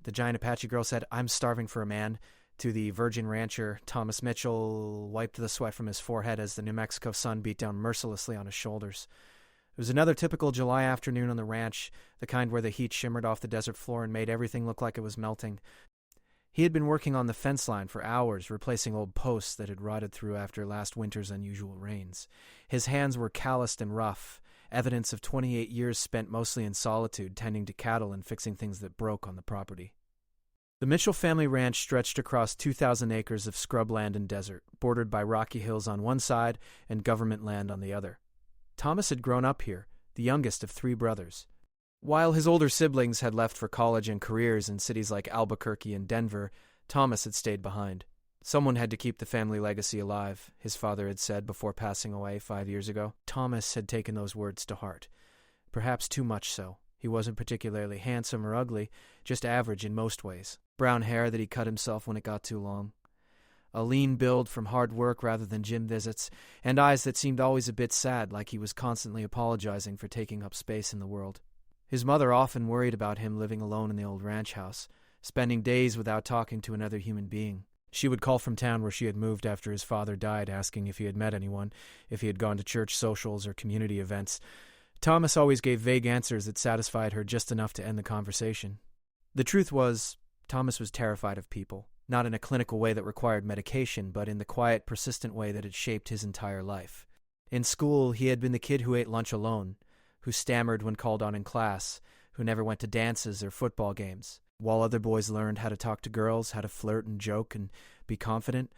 the giant Apache girl said, "I'm starving for a man." To the virgin rancher, Thomas Mitchell wiped the sweat from his forehead as the New Mexico sun beat down mercilessly on his shoulders. It was another typical July afternoon on the ranch, the kind where the heat shimmered off the desert floor and made everything look like it was melting. He had been working on the fence line for hours, replacing old posts that had rotted through after last winter's unusual rains. His hands were calloused and rough, evidence of 28 years spent mostly in solitude, tending to cattle and fixing things that broke on the property. The Mitchell family ranch stretched across 2,000 acres of scrubland and desert, bordered by rocky hills on one side and government land on the other. Thomas had grown up here, the youngest of 3 brothers. While his older siblings had left for college and careers in cities like Albuquerque and Denver, Thomas had stayed behind. Someone had to keep the family legacy alive, his father had said before passing away 5 years ago. Thomas had taken those words to heart. Perhaps too much so. He wasn't particularly handsome or ugly, just average in most ways. Brown hair that he cut himself when it got too long. A lean build from hard work rather than gym visits, and eyes that seemed always a bit sad, like he was constantly apologizing for taking up space in the world. His mother often worried about him living alone in the old ranch house, spending days without talking to another human being. She would call from town where she had moved after his father died, asking if he had met anyone, if he had gone to church socials or community events. Thomas always gave vague answers that satisfied her just enough to end the conversation. The truth was, Thomas was terrified of people, not in a clinical way that required medication, but in the quiet, persistent way that had shaped his entire life. In school, he had been the kid who ate lunch alone, who stammered when called on in class, who never went to dances or football games. While other boys learned how to talk to girls, how to flirt and joke and be confident,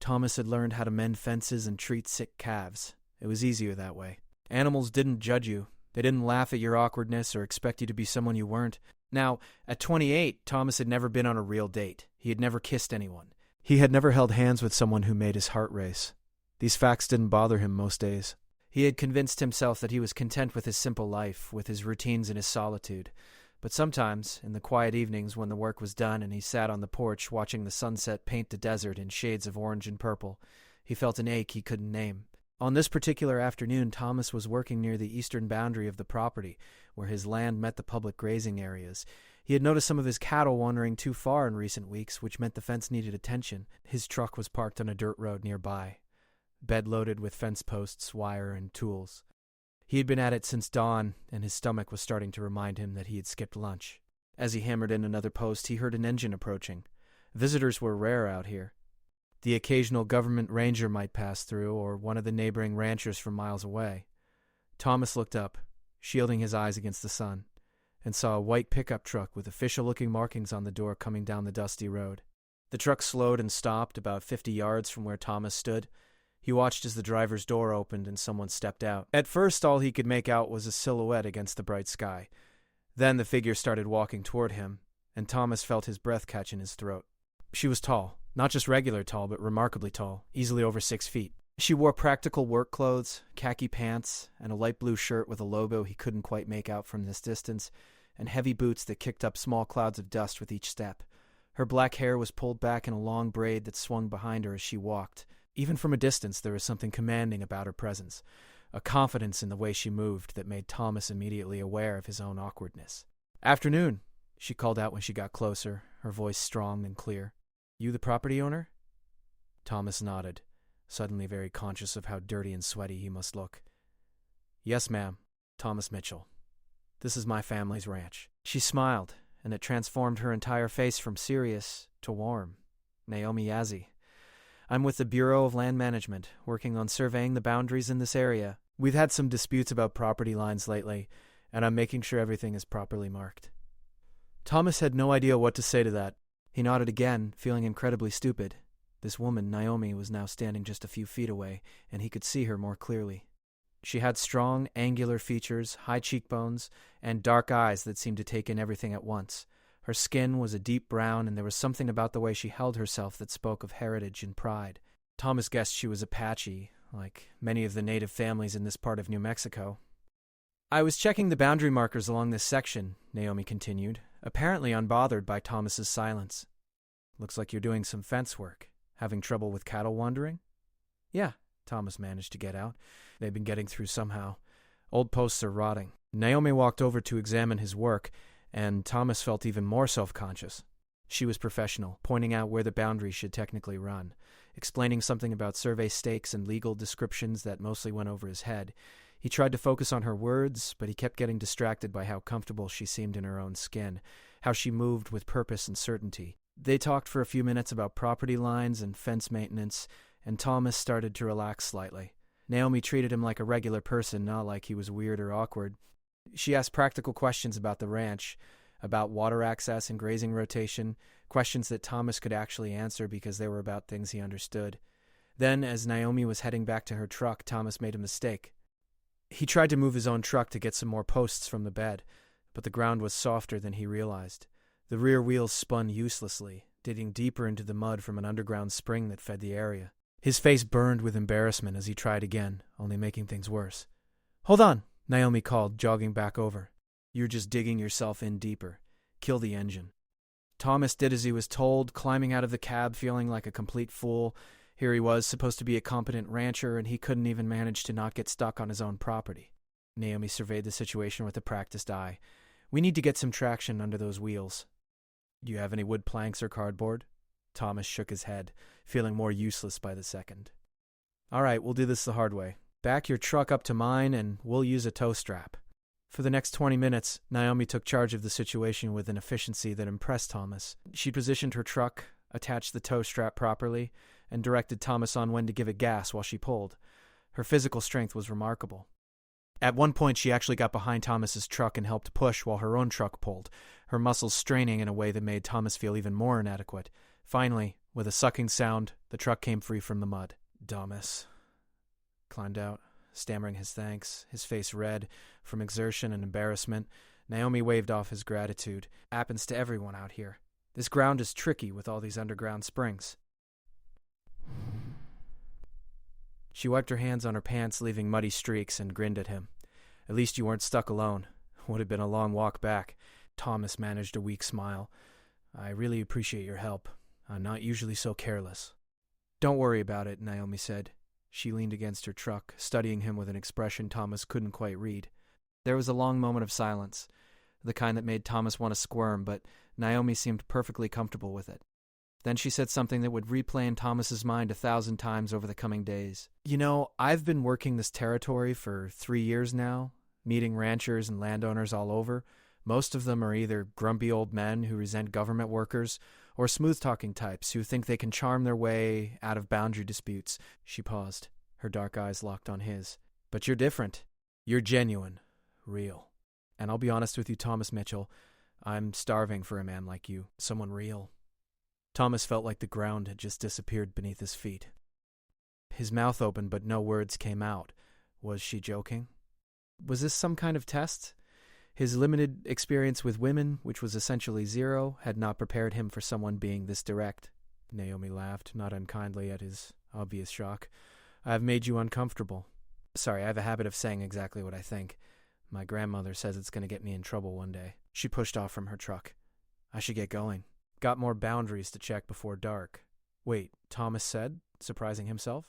Thomas had learned how to mend fences and treat sick calves. It was easier that way. Animals didn't judge you. They didn't laugh at your awkwardness or expect you to be someone you weren't. Now, at 28, Thomas had never been on a real date. He had never kissed anyone. He had never held hands with someone who made his heart race. These facts didn't bother him most days. He had convinced himself that he was content with his simple life, with his routines and his solitude. But sometimes, in the quiet evenings when the work was done and he sat on the porch watching the sunset paint the desert in shades of orange and purple, he felt an ache he couldn't name. On this particular afternoon, Thomas was working near the eastern boundary of the property, where his land met the public grazing areas. He had noticed some of his cattle wandering too far in recent weeks, which meant the fence needed attention. His truck was parked on a dirt road nearby, bed loaded with fence posts, wire, and tools. He had been at it since dawn, and his stomach was starting to remind him that he had skipped lunch. As he hammered in another post, he heard an engine approaching. Visitors were rare out here. The occasional government ranger might pass through, or one of the neighboring ranchers from miles away. Thomas looked up, shielding his eyes against the sun, and saw a white pickup truck with official-looking markings on the door coming down the dusty road. The truck slowed and stopped about 50 yards from where Thomas stood. He watched as the driver's door opened and someone stepped out. At first, all he could make out was a silhouette against the bright sky. Then the figure started walking toward him, and Thomas felt his breath catch in his throat. She was tall. Not just regular tall, but remarkably tall, easily over 6 feet. She wore practical work clothes, khaki pants, and a light blue shirt with a logo he couldn't quite make out from this distance, and heavy boots that kicked up small clouds of dust with each step. Her black hair was pulled back in a long braid that swung behind her as she walked. Even from a distance, there was something commanding about her presence, a confidence in the way she moved that made Thomas immediately aware of his own awkwardness. "Afternoon," she called out when she got closer, her voice strong and clear. "You the property owner?" Thomas nodded, suddenly very conscious of how dirty and sweaty he must look. "Yes, ma'am. Thomas Mitchell. This is my family's ranch." She smiled, and it transformed her entire face from serious to warm. "Naomi Yazzie. I'm with the Bureau of Land Management, working on surveying the boundaries in this area. We've had some disputes about property lines lately, and I'm making sure everything is properly marked." Thomas had no idea what to say to that. He nodded again, feeling incredibly stupid. This woman, Naomi, was now standing just a few feet away, and he could see her more clearly. She had strong, angular features, high cheekbones, and dark eyes that seemed to take in everything at once. Her skin was a deep brown, and there was something about the way she held herself that spoke of heritage and pride. Thomas guessed she was Apache, like many of the native families in this part of New Mexico. "I was checking the boundary markers along this section," Naomi continued, apparently unbothered by Thomas's silence. "Looks like you're doing some fence work. Having trouble with cattle wandering?" "Yeah," Thomas managed to get out. They'd been getting through somehow. "Old posts are rotting." Naomi walked over to examine his work, and Thomas felt even more self-conscious. She was professional, pointing out where the boundaries should technically run, explaining something about survey stakes and legal descriptions that mostly went over his head. He tried to focus on her words, but he kept getting distracted by how comfortable she seemed in her own skin, how she moved with purpose and certainty. They talked for a few minutes about property lines and fence maintenance, and Thomas started to relax slightly. Naomi treated him like a regular person, not like he was weird or awkward. She asked practical questions about the ranch, about water access and grazing rotation, questions that Thomas could actually answer because they were about things he understood. Then, as Naomi was heading back to her truck, Thomas made a mistake. He tried to move his own truck to get some more posts from the bed, but the ground was softer than he realized. The rear wheels spun uselessly, digging deeper into the mud from an underground spring that fed the area. His face burned with embarrassment as he tried again, only making things worse. "Hold on," Naomi called, jogging back over. "You're just digging yourself in deeper. Kill the engine." Thomas did as he was told, climbing out of the cab feeling like a complete fool. Here he was, supposed to be a competent rancher, and he couldn't even manage to not get stuck on his own property. Naomi surveyed the situation with a practiced eye. "We need to get some traction under those wheels." "Do you have any wood planks or cardboard?" Thomas shook his head, feeling more useless by the second. "All right, we'll do this the hard way. Back your truck up to mine, and we'll use a tow strap." For the next 20 minutes, Naomi took charge of the situation with an efficiency that impressed Thomas. She positioned her truck, attached the tow strap properly, and directed Thomas on when to give it gas while she pulled. Her physical strength was remarkable. At one point, she actually got behind Thomas's truck and helped push while her own truck pulled, her muscles straining in a way that made Thomas feel even more inadequate. Finally, with a sucking sound, the truck came free from the mud. Thomas climbed out, stammering his thanks, his face red from exertion and embarrassment. Naomi waved off his gratitude. "Happens to everyone out here. This ground is tricky with all these underground springs." She wiped her hands on her pants, leaving muddy streaks, and grinned at him. "At least you weren't stuck alone. Would have been a long walk back." Thomas managed a weak smile. "I really appreciate your help. I'm not usually so careless." "Don't worry about it," Naomi said. She leaned against her truck, studying him with an expression Thomas couldn't quite read. There was a long moment of silence, the kind that made Thomas want to squirm, but Naomi seemed perfectly comfortable with it. Then she said something that would replay in Thomas's mind 1,000 times over the coming days. "You know, I've been working this territory for 3 years now, meeting ranchers and landowners all over. Most of them are either grumpy old men who resent government workers or smooth-talking types who think they can charm their way out of boundary disputes." She paused, her dark eyes locked on his. "But you're different. You're genuine, real. And I'll be honest with you, Thomas Mitchell, I'm starving for a man like you, someone real." Thomas felt like the ground had just disappeared beneath his feet. His mouth opened, but no words came out. Was she joking? Was this some kind of test? His limited experience with women, which was essentially zero, had not prepared him for someone being this direct. Naomi laughed, not unkindly at his obvious shock. "I've made you uncomfortable. Sorry, I have a habit of saying exactly what I think. My grandmother says it's going to get me in trouble one day." She pushed off from her truck. "I should get going. Got more boundaries to check before dark." "Wait," Thomas said, surprising himself.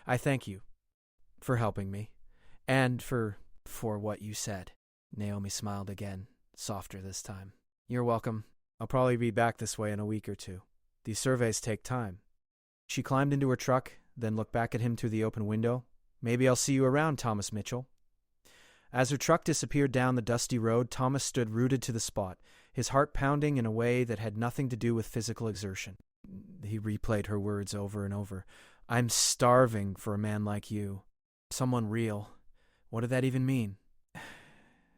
"I thank you for helping me, and for what you said." Naomi smiled again, softer this time. "You're welcome. I'll probably be back this way in a week or two. These surveys take time." She climbed into her truck, then looked back at him through the open window. "Maybe I'll see you around, Thomas Mitchell." As her truck disappeared down the dusty road, Thomas stood rooted to the spot, his heart pounding in a way that had nothing to do with physical exertion. He replayed her words over and over. "I'm starving for a man like you. Someone real. What did that even mean?"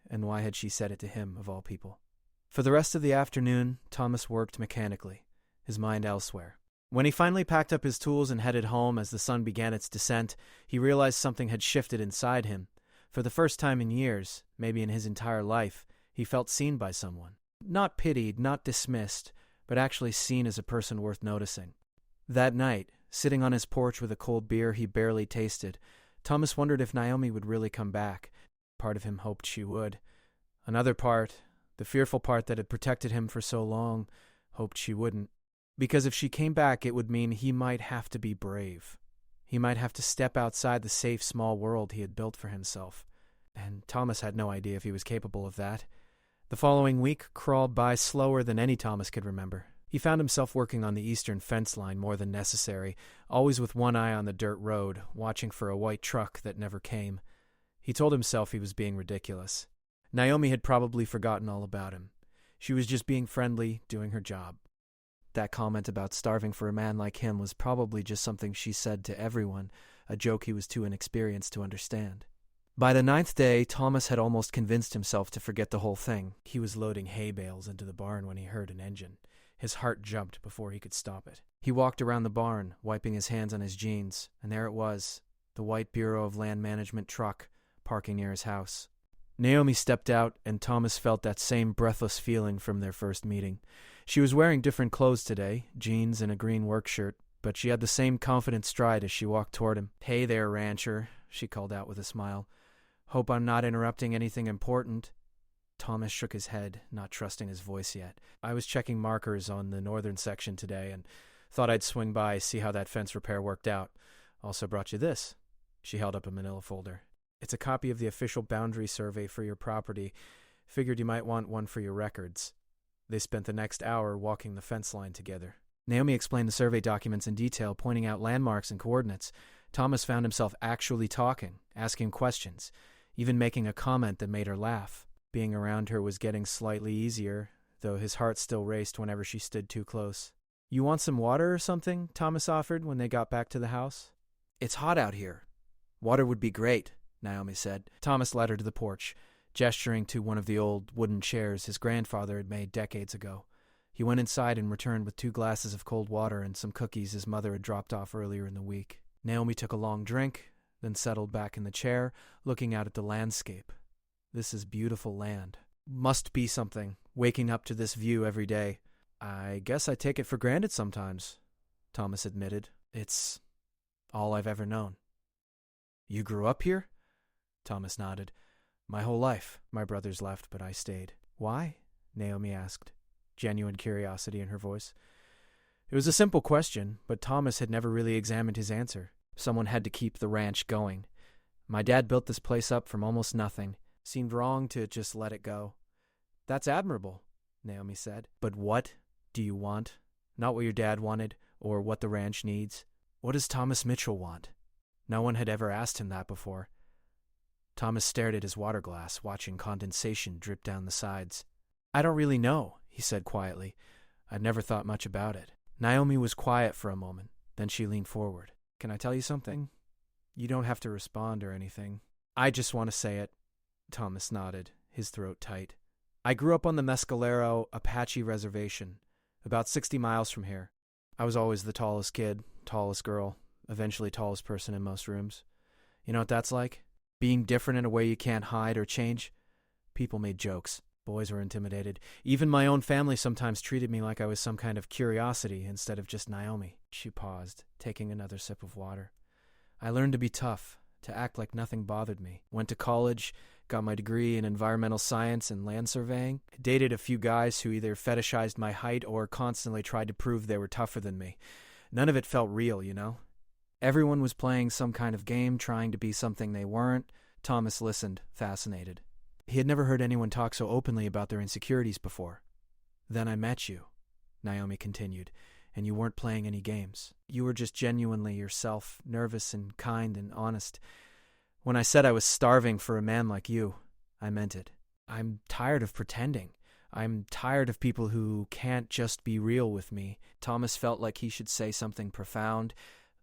And why had she said it to him, of all people? For the rest of the afternoon, Thomas worked mechanically, his mind elsewhere. When he finally packed up his tools and headed home as the sun began its descent, he realized something had shifted inside him. For the first time in years, maybe in his entire life, he felt seen by someone. Not pitied, not dismissed, but actually seen as a person worth noticing. That night, sitting on his porch with a cold beer he barely tasted, Thomas wondered if Naomi would really come back. Part of him hoped she would. Another part, the fearful part that had protected him for so long, hoped she wouldn't. Because if she came back, it would mean he might have to be brave. He might have to step outside the safe, small world he had built for himself. And Thomas had no idea if he was capable of that. The following week crawled by slower than any Thomas could remember. He found himself working on the eastern fence line more than necessary, always with one eye on the dirt road, watching for a white truck that never came. He told himself he was being ridiculous. Naomi had probably forgotten all about him. She was just being friendly, doing her job. That comment about starving for a man like him was probably just something she said to everyone, a joke he was too inexperienced to understand. By the 9th day, Thomas had almost convinced himself to forget the whole thing. He was loading hay bales into the barn when he heard an engine. His heart jumped before he could stop it. He walked around the barn, wiping his hands on his jeans, and there it was, the white Bureau of Land Management truck, parking near his house. Naomi stepped out, and Thomas felt that same breathless feeling from their first meeting. She was wearing different clothes today, jeans and a green work shirt, but she had the same confident stride as she walked toward him. "Hey there, rancher," she called out with a smile. "Hope I'm not interrupting anything important." Thomas shook his head, not trusting his voice yet. "I was checking markers on the northern section today and thought I'd swing by, see how that fence repair worked out. Also brought you this." She held up a manila folder. "It's a copy of the official boundary survey for your property. Figured you might want one for your records." They spent the next hour walking the fence line together. Naomi explained the survey documents in detail, pointing out landmarks and coordinates. Thomas found himself actually talking, asking questions, even making a comment that made her laugh. Being around her was getting slightly easier, though his heart still raced whenever she stood too close. "You want some water or something?" Thomas offered when they got back to the house. "It's hot out here. Water would be great," Naomi said. Thomas led her to the porch, gesturing to one of the old wooden chairs his grandfather had made decades ago. He went inside and returned with 2 glasses of cold water and some cookies his mother had dropped off earlier in the week. Naomi took a long drink, then settled back in the chair, looking out at the landscape. "This is beautiful land. Must be something, waking up to this view every day." "I guess I take it for granted sometimes," Thomas admitted. "It's all I've ever known." "You grew up here?" Thomas nodded. "My whole life. My brothers left, but I stayed." "Why?" Naomi asked, genuine curiosity in her voice. It was a simple question, but Thomas had never really examined his answer. Someone had to keep the ranch going. "My dad built this place up from almost nothing. Seemed wrong to just let it go." "That's admirable," Naomi said. "But what do you want? Not what your dad wanted, or what the ranch needs. What does Thomas Mitchell want?" No one had ever asked him that before. Thomas stared at his water glass, watching condensation drip down the sides. "I don't really know," he said quietly. "I'd never thought much about it." Naomi was quiet for a moment, then she leaned forward. "Can I tell you something? You don't have to respond or anything." "I just want to say it." Thomas nodded, his throat tight. "I grew up on the Mescalero Apache reservation, about 60 miles from here. I was always the tallest kid, tallest girl, eventually tallest person in most rooms. You know what that's like? Being different in a way you can't hide or change. People made jokes. Boys were intimidated. Even my own family sometimes treated me like I was some kind of curiosity instead of just Naomi." She paused, taking another sip of water. "I learned to be tough, to act like nothing bothered me. Went to college, got my degree in environmental science and land surveying. Dated a few guys who either fetishized my height or constantly tried to prove they were tougher than me. None of it felt real, you know? Everyone was playing some kind of game, trying to be something they weren't." Thomas listened, fascinated. He had never heard anyone talk so openly about their insecurities before. "Then I met you," Naomi continued, "and you weren't playing any games. You were just genuinely yourself, nervous and kind and honest. When I said I was starving for a man like you, I meant it. I'm tired of pretending. I'm tired of people who can't just be real with me." Thomas felt like he should say something profound,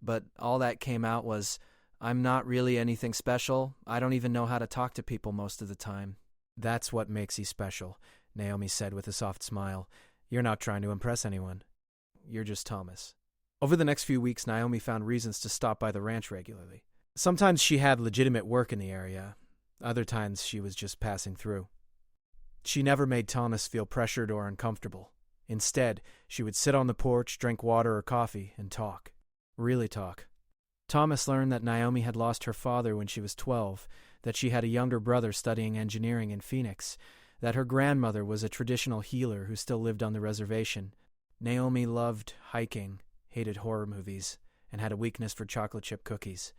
but all that came out was, "I'm not really anything special. I don't even know how to talk to people most of the time." "That's what makes you special," Naomi said with a soft smile. "You're not trying to impress anyone. You're just Thomas." Over the next few weeks, Naomi found reasons to stop by the ranch regularly. Sometimes she had legitimate work in the area. Other times she was just passing through. She never made Thomas feel pressured or uncomfortable. Instead, she would sit on the porch, drink water or coffee, and talk. Really talk. Thomas learned that Naomi had lost her father when she was 12, that she had a younger brother studying engineering in Phoenix, that her grandmother was a traditional healer who still lived on the reservation. Naomi loved hiking, hated horror movies, and had a weakness for chocolate chip cookies.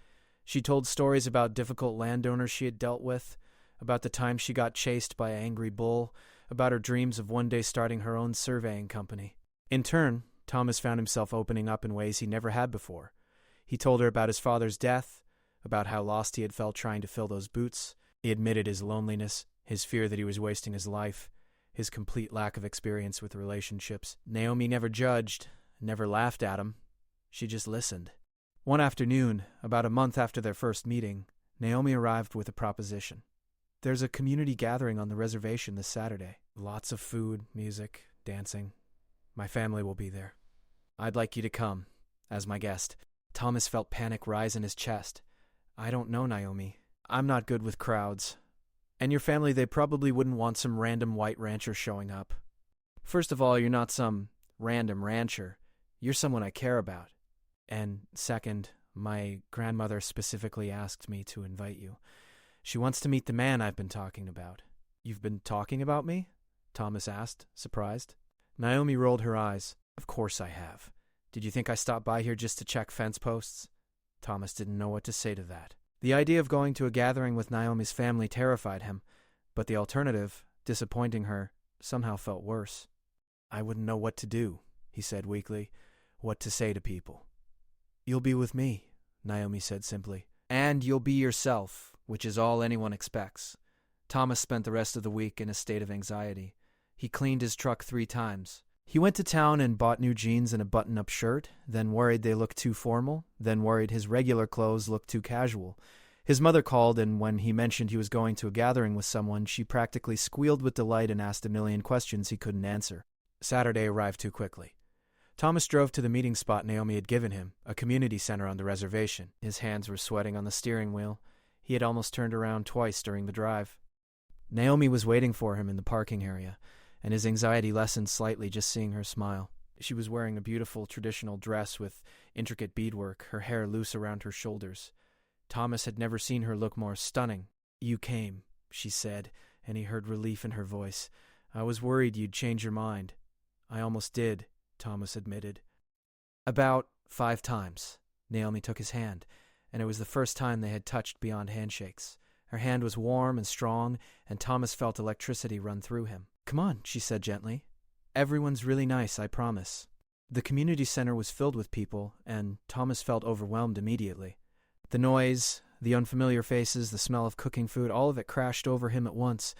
She told stories about difficult landowners she had dealt with, about the time she got chased by an angry bull, about her dreams of one day starting her own surveying company. In turn, Thomas found himself opening up in ways he never had before. He told her about his father's death, about how lost he had felt trying to fill those boots. He admitted his loneliness, his fear that he was wasting his life, his complete lack of experience with relationships. Naomi never judged, never laughed at him. She just listened. One afternoon, about a month after their first meeting, Naomi arrived with a proposition. There's a community gathering on the reservation this Saturday. Lots of food, music, dancing. My family will be there. I'd like you to come, as my guest. Thomas felt panic rise in his chest. I don't know, Naomi. I'm not good with crowds. And your family, they probably wouldn't want some random white rancher showing up. First of all, you're not some random rancher. You're someone I care about. And second, my grandmother specifically asked me to invite you. She wants to meet the man I've been talking about. You've been talking about me? Thomas asked, surprised. Naomi rolled her eyes. Of course I have. Did you think I stopped by here just to check fence posts? Thomas didn't know what to say to that. The idea of going to a gathering with Naomi's family terrified him, but the alternative, disappointing her, somehow felt worse. I wouldn't know what to do, he said weakly, what to say to people. You'll be with me, Naomi said simply. And you'll be yourself, which is all anyone expects. Thomas spent the rest of the week in a state of anxiety. He cleaned his truck 3 times. He went to town and bought new jeans and a button-up shirt, then worried they looked too formal, then worried his regular clothes looked too casual. His mother called, and when he mentioned he was going to a gathering with someone, she practically squealed with delight and asked a million questions he couldn't answer. Saturday arrived too quickly. Thomas drove to the meeting spot Naomi had given him, a community center on the reservation. His hands were sweating on the steering wheel. He had almost turned around twice during the drive. Naomi was waiting for him in the parking area, and his anxiety lessened slightly just seeing her smile. She was wearing a beautiful traditional dress with intricate beadwork, her hair loose around her shoulders. Thomas had never seen her look more stunning. You came, she said, and he heard relief in her voice. I was worried you'd change your mind. I almost did, Thomas admitted. About 5 times. Naomi took his hand, and it was the first time they had touched beyond handshakes. Her hand was warm and strong, and Thomas felt electricity run through him. Come on, she said gently. Everyone's really nice, I promise. The community center was filled with people, and Thomas felt overwhelmed immediately. The noise, the unfamiliar faces, the smell of cooking food, all of it crashed over him at once.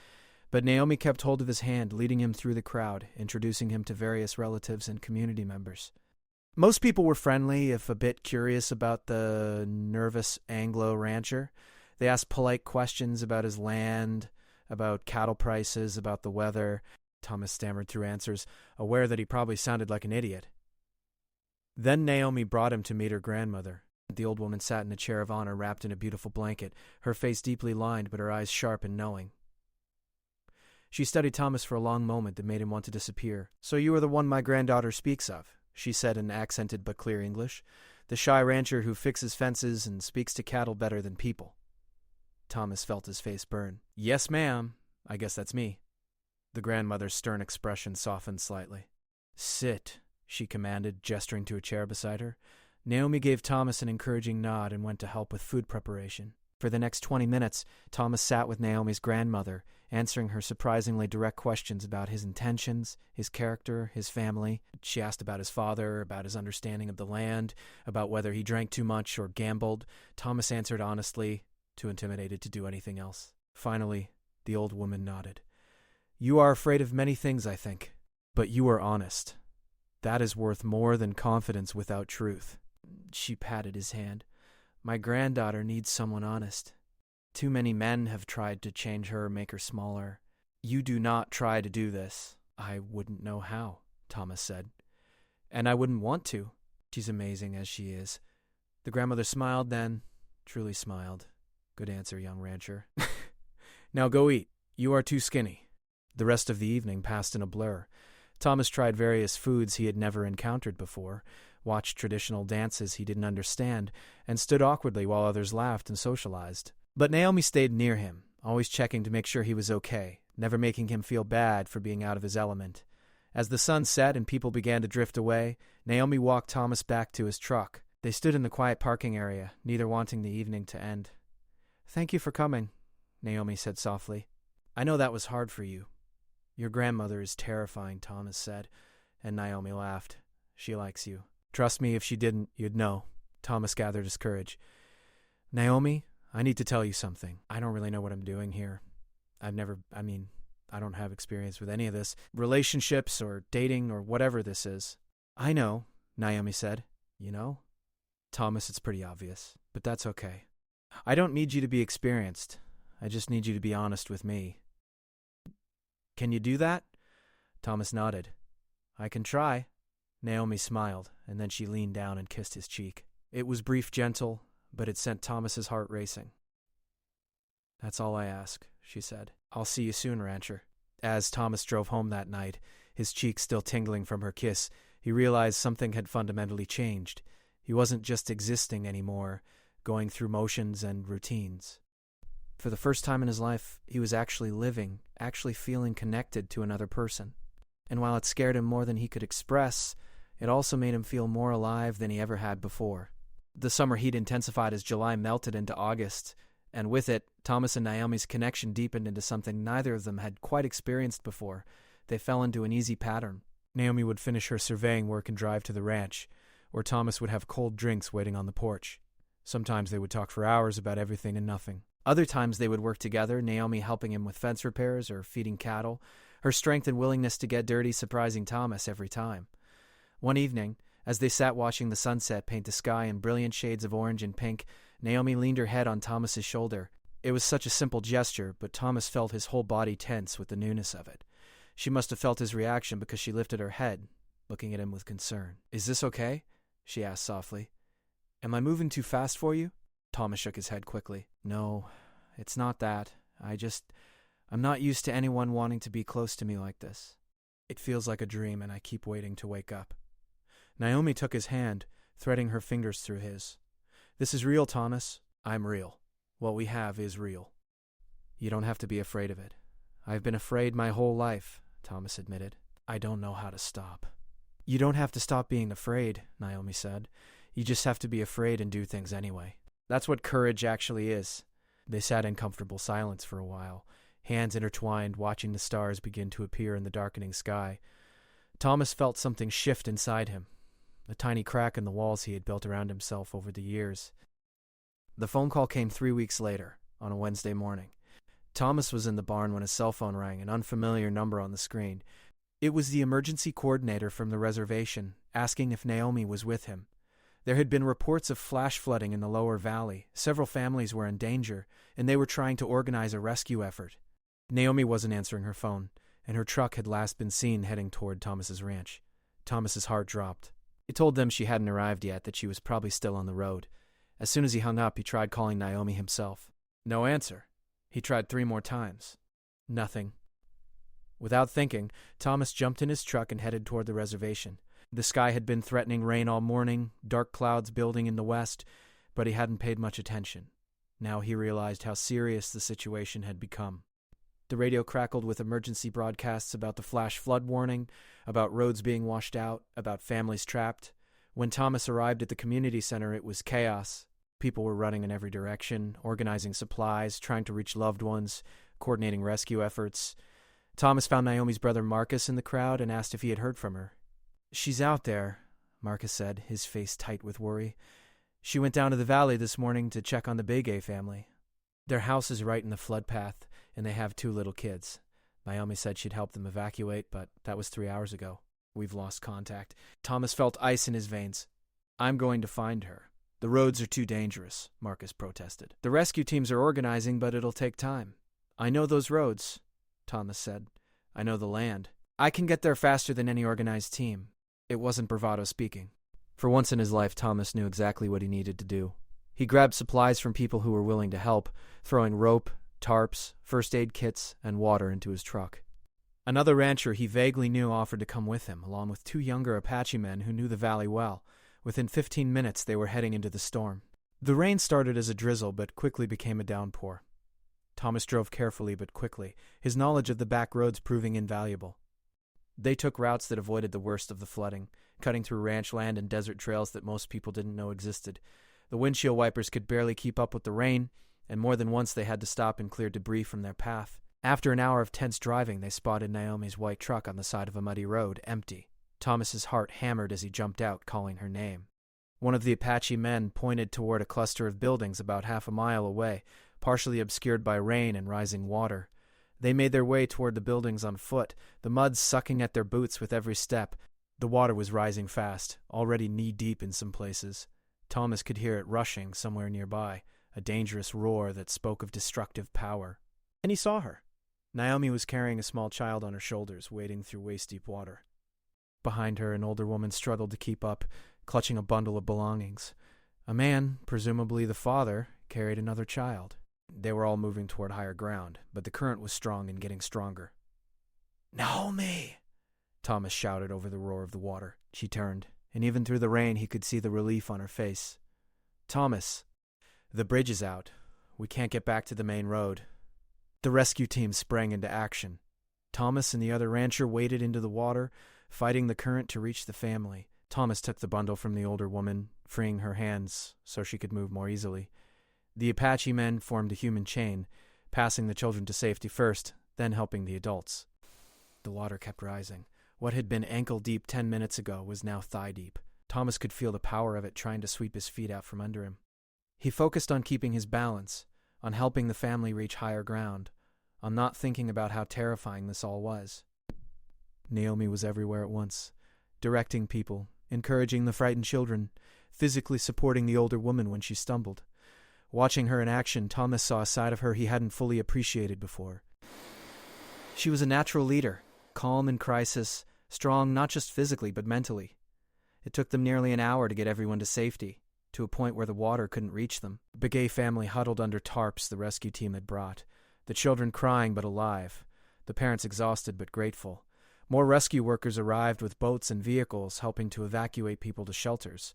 But Naomi kept hold of his hand, leading him through the crowd, introducing him to various relatives and community members. Most people were friendly, if a bit curious about the nervous Anglo rancher. They asked polite questions about his land, about cattle prices, about the weather. Thomas stammered through answers, aware that he probably sounded like an idiot. Then Naomi brought him to meet her grandmother. The old woman sat in a chair of honor wrapped in a beautiful blanket, her face deeply lined but her eyes sharp and knowing. She studied Thomas for a long moment that made him want to disappear. So you are the one my granddaughter speaks of, she said in accented but clear English. The shy rancher who fixes fences and speaks to cattle better than people. Thomas felt his face burn. Yes, ma'am. I guess that's me. The grandmother's stern expression softened slightly. Sit, she commanded, gesturing to a chair beside her. Naomi gave Thomas an encouraging nod and went to help with food preparation. For the next 20 minutes, Thomas sat with Naomi's grandmother, answering her surprisingly direct questions about his intentions, his character, his family. She asked about his father, about his understanding of the land, about whether he drank too much or gambled. Thomas answered honestly, too intimidated to do anything else. Finally, the old woman nodded. You are afraid of many things, I think, but you are honest. That is worth more than confidence without truth. She patted his hand. My granddaughter needs someone honest. Too many men have tried to change her, make her smaller. You do not try to do this. I wouldn't know how, Thomas said. And I wouldn't want to. She's amazing as she is. The grandmother smiled then, truly smiled. Good answer, young rancher. Now go eat. You are too skinny. The rest of the evening passed in a blur. Thomas tried various foods he had never encountered before, watched traditional dances he didn't understand, and stood awkwardly while others laughed and socialized. But Naomi stayed near him, always checking to make sure he was okay, never making him feel bad for being out of his element. As the sun set and people began to drift away, Naomi walked Thomas back to his truck. They stood in the quiet parking area, neither wanting the evening to end. Thank you for coming, Naomi said softly. I know that was hard for you. Your grandmother is terrifying, Thomas said, and Naomi laughed. She likes you. Trust me, if she didn't, you'd know. Thomas gathered his courage. Naomi, I need to tell you something. I don't really know what I'm doing here. I don't have experience with any of this. Relationships or dating or whatever this is. I know, Naomi said. You know? Thomas, it's pretty obvious, but that's okay. I don't need you to be experienced. I just need you to be honest with me. Can you do that? Thomas nodded. I can try. Naomi smiled, and then she leaned down and kissed his cheek. It was brief, gentle, but it sent Thomas's heart racing. That's all I ask, she said. I'll see you soon, rancher. As Thomas drove home that night, his cheeks still tingling from her kiss, he realized something had fundamentally changed. He wasn't just existing anymore, going through motions and routines. For the first time in his life, he was actually living, actually feeling connected to another person. And while it scared him more than he could express, it also made him feel more alive than he ever had before. The summer heat intensified as July melted into August, and with it, Thomas and Naomi's connection deepened into something neither of them had quite experienced before. They fell into an easy pattern. Naomi would finish her surveying work and drive to the ranch, where Thomas would have cold drinks waiting on the porch. Sometimes they would talk for hours about everything and nothing. Other times they would work together, Naomi helping him with fence repairs or feeding cattle, her strength and willingness to get dirty surprising Thomas every time. One evening, as they sat watching the sunset paint the sky in brilliant shades of orange and pink, Naomi leaned her head on Thomas's shoulder. It was such a simple gesture, but Thomas felt his whole body tense with the newness of it. She must have felt his reaction because she lifted her head, looking at him with concern. Is this okay? She asked softly. Am I moving too fast for you? Thomas shook his head quickly. No, it's not that. I'm not used to anyone wanting to be close to me like this. It feels like a dream, and I keep waiting to wake up. Naomi took his hand, threading her fingers through his. This is real, Thomas. I'm real. What we have is real. You don't have to be afraid of it. I've been afraid my whole life, Thomas admitted. I don't know how to stop. You don't have to stop being afraid, Naomi said. You just have to be afraid and do things anyway. That's what courage actually is. They sat in comfortable silence for a while, hands intertwined, watching the stars begin to appear in the darkening sky. Thomas felt something shift inside him, a tiny crack in the walls he had built around himself over the years. The phone call came 3 weeks later, on a Wednesday morning. Thomas was in the barn when his cell phone rang, an unfamiliar number on the screen. It was the emergency coordinator from the reservation, asking if Naomi was with him. There had been reports of flash flooding in the lower valley. Several families were in danger, and they were trying to organize a rescue effort. Naomi wasn't answering her phone, and her truck had last been seen heading toward Thomas's ranch. Thomas's heart dropped. It told them she hadn't arrived yet, that she was probably still on the road. As soon as he hung up, he tried calling Naomi himself. No answer. He tried 3 more times. Nothing. Without thinking, Thomas jumped in his truck and headed toward the reservation. The sky had been threatening rain all morning, dark clouds building in the west, but he hadn't paid much attention. Now he realized how serious the situation had become. The radio crackled with emergency broadcasts about the flash flood warning, about roads being washed out, about families trapped. When Thomas arrived at the community center, it was chaos. People were running in every direction, organizing supplies, trying to reach loved ones, coordinating rescue efforts. Thomas found Naomi's brother Marcus in the crowd and asked if he had heard from her. She's out there, Marcus said, his face tight with worry. She went down to the valley this morning to check on the Big A family. Their house is right in the flood path, and they have 2 little kids. Naomi said she'd help them evacuate, but that was 3 hours ago. We've lost contact. Thomas felt ice in his veins. I'm going to find her. The roads are too dangerous, Marcus protested. The rescue teams are organizing, but it'll take time. I know those roads, Thomas said. I know the land. I can get there faster than any organized team. It wasn't bravado speaking. For once in his life, Thomas knew exactly what he needed to do. He grabbed supplies from people who were willing to help, throwing rope, tarps, first aid kits, and water into his truck. Another rancher he vaguely knew offered to come with him, along with 2 younger Apache men who knew the valley well. Within 15 minutes, they were heading into the storm. The rain started as a drizzle, but quickly became a downpour. Thomas drove carefully but quickly, his knowledge of the back roads proving invaluable. They took routes that avoided the worst of the flooding, cutting through ranch land and desert trails that most people didn't know existed. The windshield wipers could barely keep up with the rain, and more than once they had to stop and clear debris from their path. After an hour of tense driving, they spotted Naomi's white truck on the side of a muddy road, empty. Thomas's heart hammered as he jumped out, calling her name. One of the Apache men pointed toward a cluster of buildings about half a mile away, partially obscured by rain and rising water. They made their way toward the buildings on foot, the mud sucking at their boots with every step. The water was rising fast, already knee-deep in some places. Thomas could hear it rushing somewhere nearby, a dangerous roar that spoke of destructive power. And he saw her. Naomi was carrying a small child on her shoulders, wading through waist-deep water. Behind her, an older woman struggled to keep up, clutching a bundle of belongings. A man, presumably the father, carried another child. They were all moving toward higher ground, but the current was strong and getting stronger. "Naomi!" Thomas shouted over the roar of the water. She turned, and even through the rain he could see the relief on her face. "Thomas, the bridge is out. We can't get back to the main road." The rescue team sprang into action. Thomas and the other rancher waded into the water, fighting the current to reach the family. Thomas took the bundle from the older woman, freeing her hands so she could move more easily. The Apache men formed a human chain, passing the children to safety first, then helping the adults. The water kept rising. What had been ankle-deep 10 minutes ago was now thigh-deep. Thomas could feel the power of it trying to sweep his feet out from under him. He focused on keeping his balance, on helping the family reach higher ground, on not thinking about how terrifying this all was. Naomi was everywhere at once, directing people, encouraging the frightened children, physically supporting the older woman when she stumbled. Watching her in action, Thomas saw a side of her he hadn't fully appreciated before. She was a natural leader, calm in crisis, strong not just physically but mentally. It took them nearly an hour to get everyone to safety, to a point where the water couldn't reach them. The Begay family huddled under tarps the rescue team had brought, the children crying but alive, the parents exhausted but grateful. More rescue workers arrived with boats and vehicles helping to evacuate people to shelters.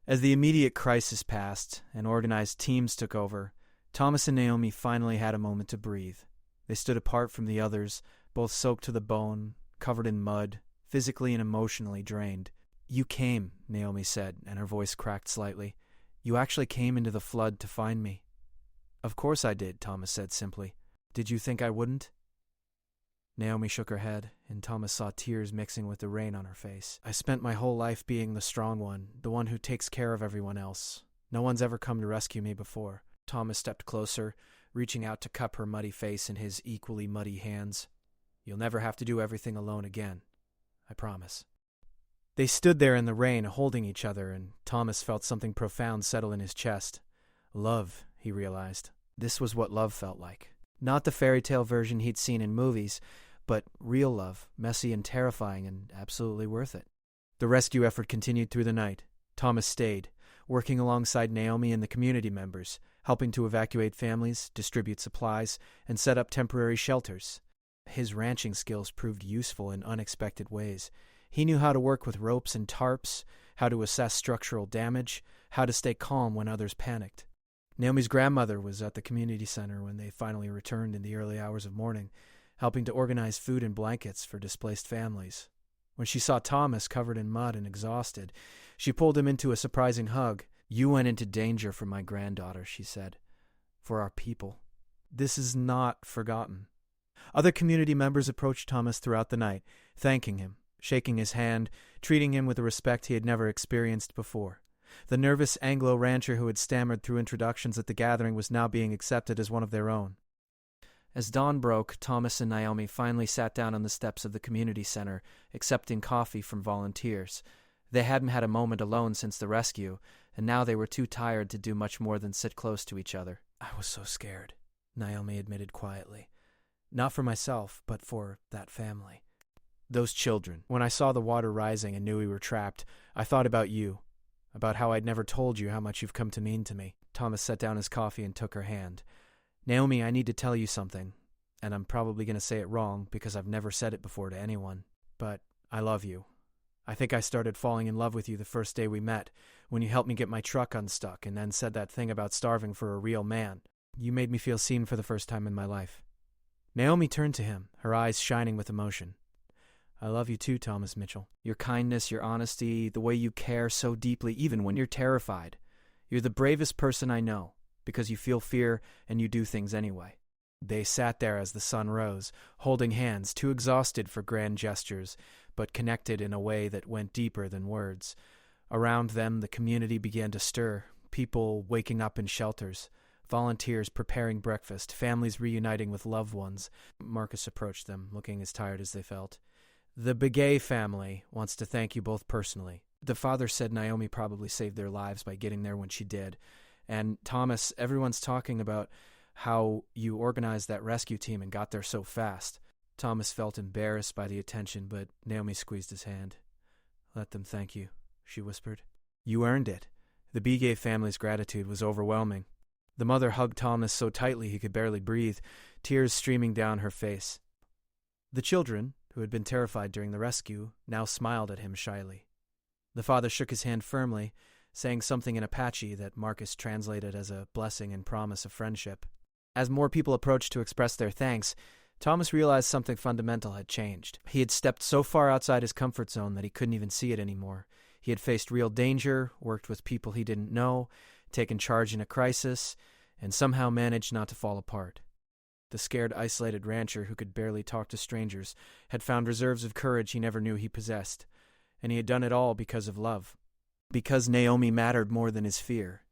As the immediate crisis passed and organized teams took over, Thomas and Naomi finally had a moment to breathe. They stood apart from the others, both soaked to the bone, covered in mud, physically and emotionally drained. "You came," Naomi said, and her voice cracked slightly. "You actually came into the flood to find me." "Of course I did," Thomas said simply. "Did you think I wouldn't?" Naomi shook her head, and Thomas saw tears mixing with the rain on her face. "I spent my whole life being the strong one, the one who takes care of everyone else. No one's ever come to rescue me before." Thomas stepped closer, reaching out to cup her muddy face in his equally muddy hands. "You'll never have to do everything alone again. I promise." They stood there in the rain, holding each other, and Thomas felt something profound settle in his chest. Love, he realized. This was what love felt like. Not the fairy tale version he'd seen in movies, but real love, messy and terrifying and absolutely worth it. The rescue effort continued through the night. Thomas stayed, working alongside Naomi and the community members, helping to evacuate families, distribute supplies, and set up temporary shelters. His ranching skills proved useful in unexpected ways. He knew how to work with ropes and tarps, how to assess structural damage, how to stay calm when others panicked. Naomi's grandmother was at the community center when they finally returned in the early hours of morning, helping to organize food and blankets for displaced families. When she saw Thomas covered in mud and exhausted, she pulled him into a surprising hug. "You went into danger for my granddaughter," she said. "For our people. This is not forgotten." Other community members approached Thomas throughout the night, thanking him, shaking his hand, treating him with a respect he had never experienced before. The nervous Anglo rancher who had stammered through introductions at the gathering was now being accepted as one of their own. As dawn broke, Thomas and Naomi finally sat down on the steps of the community center, accepting coffee from volunteers. They hadn't had a moment alone since the rescue, and now they were too tired to do much more than sit close to each other. "I was so scared," Naomi admitted quietly. "Not for myself, but for that family. Those children. When I saw the water rising and knew we were trapped, I thought about you, about how I'd never told you how much you've come to mean to me." Thomas set down his coffee and took her hand. "Naomi, I need to tell you something, and I'm probably going to say it wrong because I've never said it before to anyone, but I love you. I think I started falling in love with you the first day we met, when you helped me get my truck unstuck and then said that thing about starving for a real man. You made me feel seen for the first time in my life." Naomi turned to him, her eyes shining with emotion. "I love you too, Thomas Mitchell. Your kindness, your honesty, the way you care so deeply even when you're terrified. You're the bravest person I know, because you feel fear and you do things anyway." They sat there as the sun rose, holding hands, too exhausted for grand gestures, but connected in a way that went deeper than words. Around them, the community began to stir, people waking up in shelters, volunteers preparing breakfast, families reuniting with loved ones. Marcus approached them, looking as tired as they felt. "The Begay family wants to thank you both personally. The father said Naomi probably saved their lives by getting there when she did. And Thomas, everyone's talking about how you organized that rescue team and got there so fast." Thomas felt embarrassed by the attention, but Naomi squeezed his hand. "Let them thank you," she whispered. "You earned it." The Begay family's gratitude was overwhelming. The mother hugged Thomas so tightly he could barely breathe, tears streaming down her face. The children, who had been terrified during the rescue, now smiled at him shyly. The father shook his hand firmly, saying something in Apache that Marcus translated as a blessing and promise of friendship. As more people approached to express their thanks, Thomas realized something fundamental had changed. He had stepped so far outside his comfort zone that he couldn't even see it anymore. He had faced real danger, worked with people he didn't know, taken charge in a crisis, and somehow managed not to fall apart. The scared, isolated rancher who could barely talk to strangers had found reserves of courage he never knew he possessed, and he had done it all because of love. Because Naomi mattered more than his fear.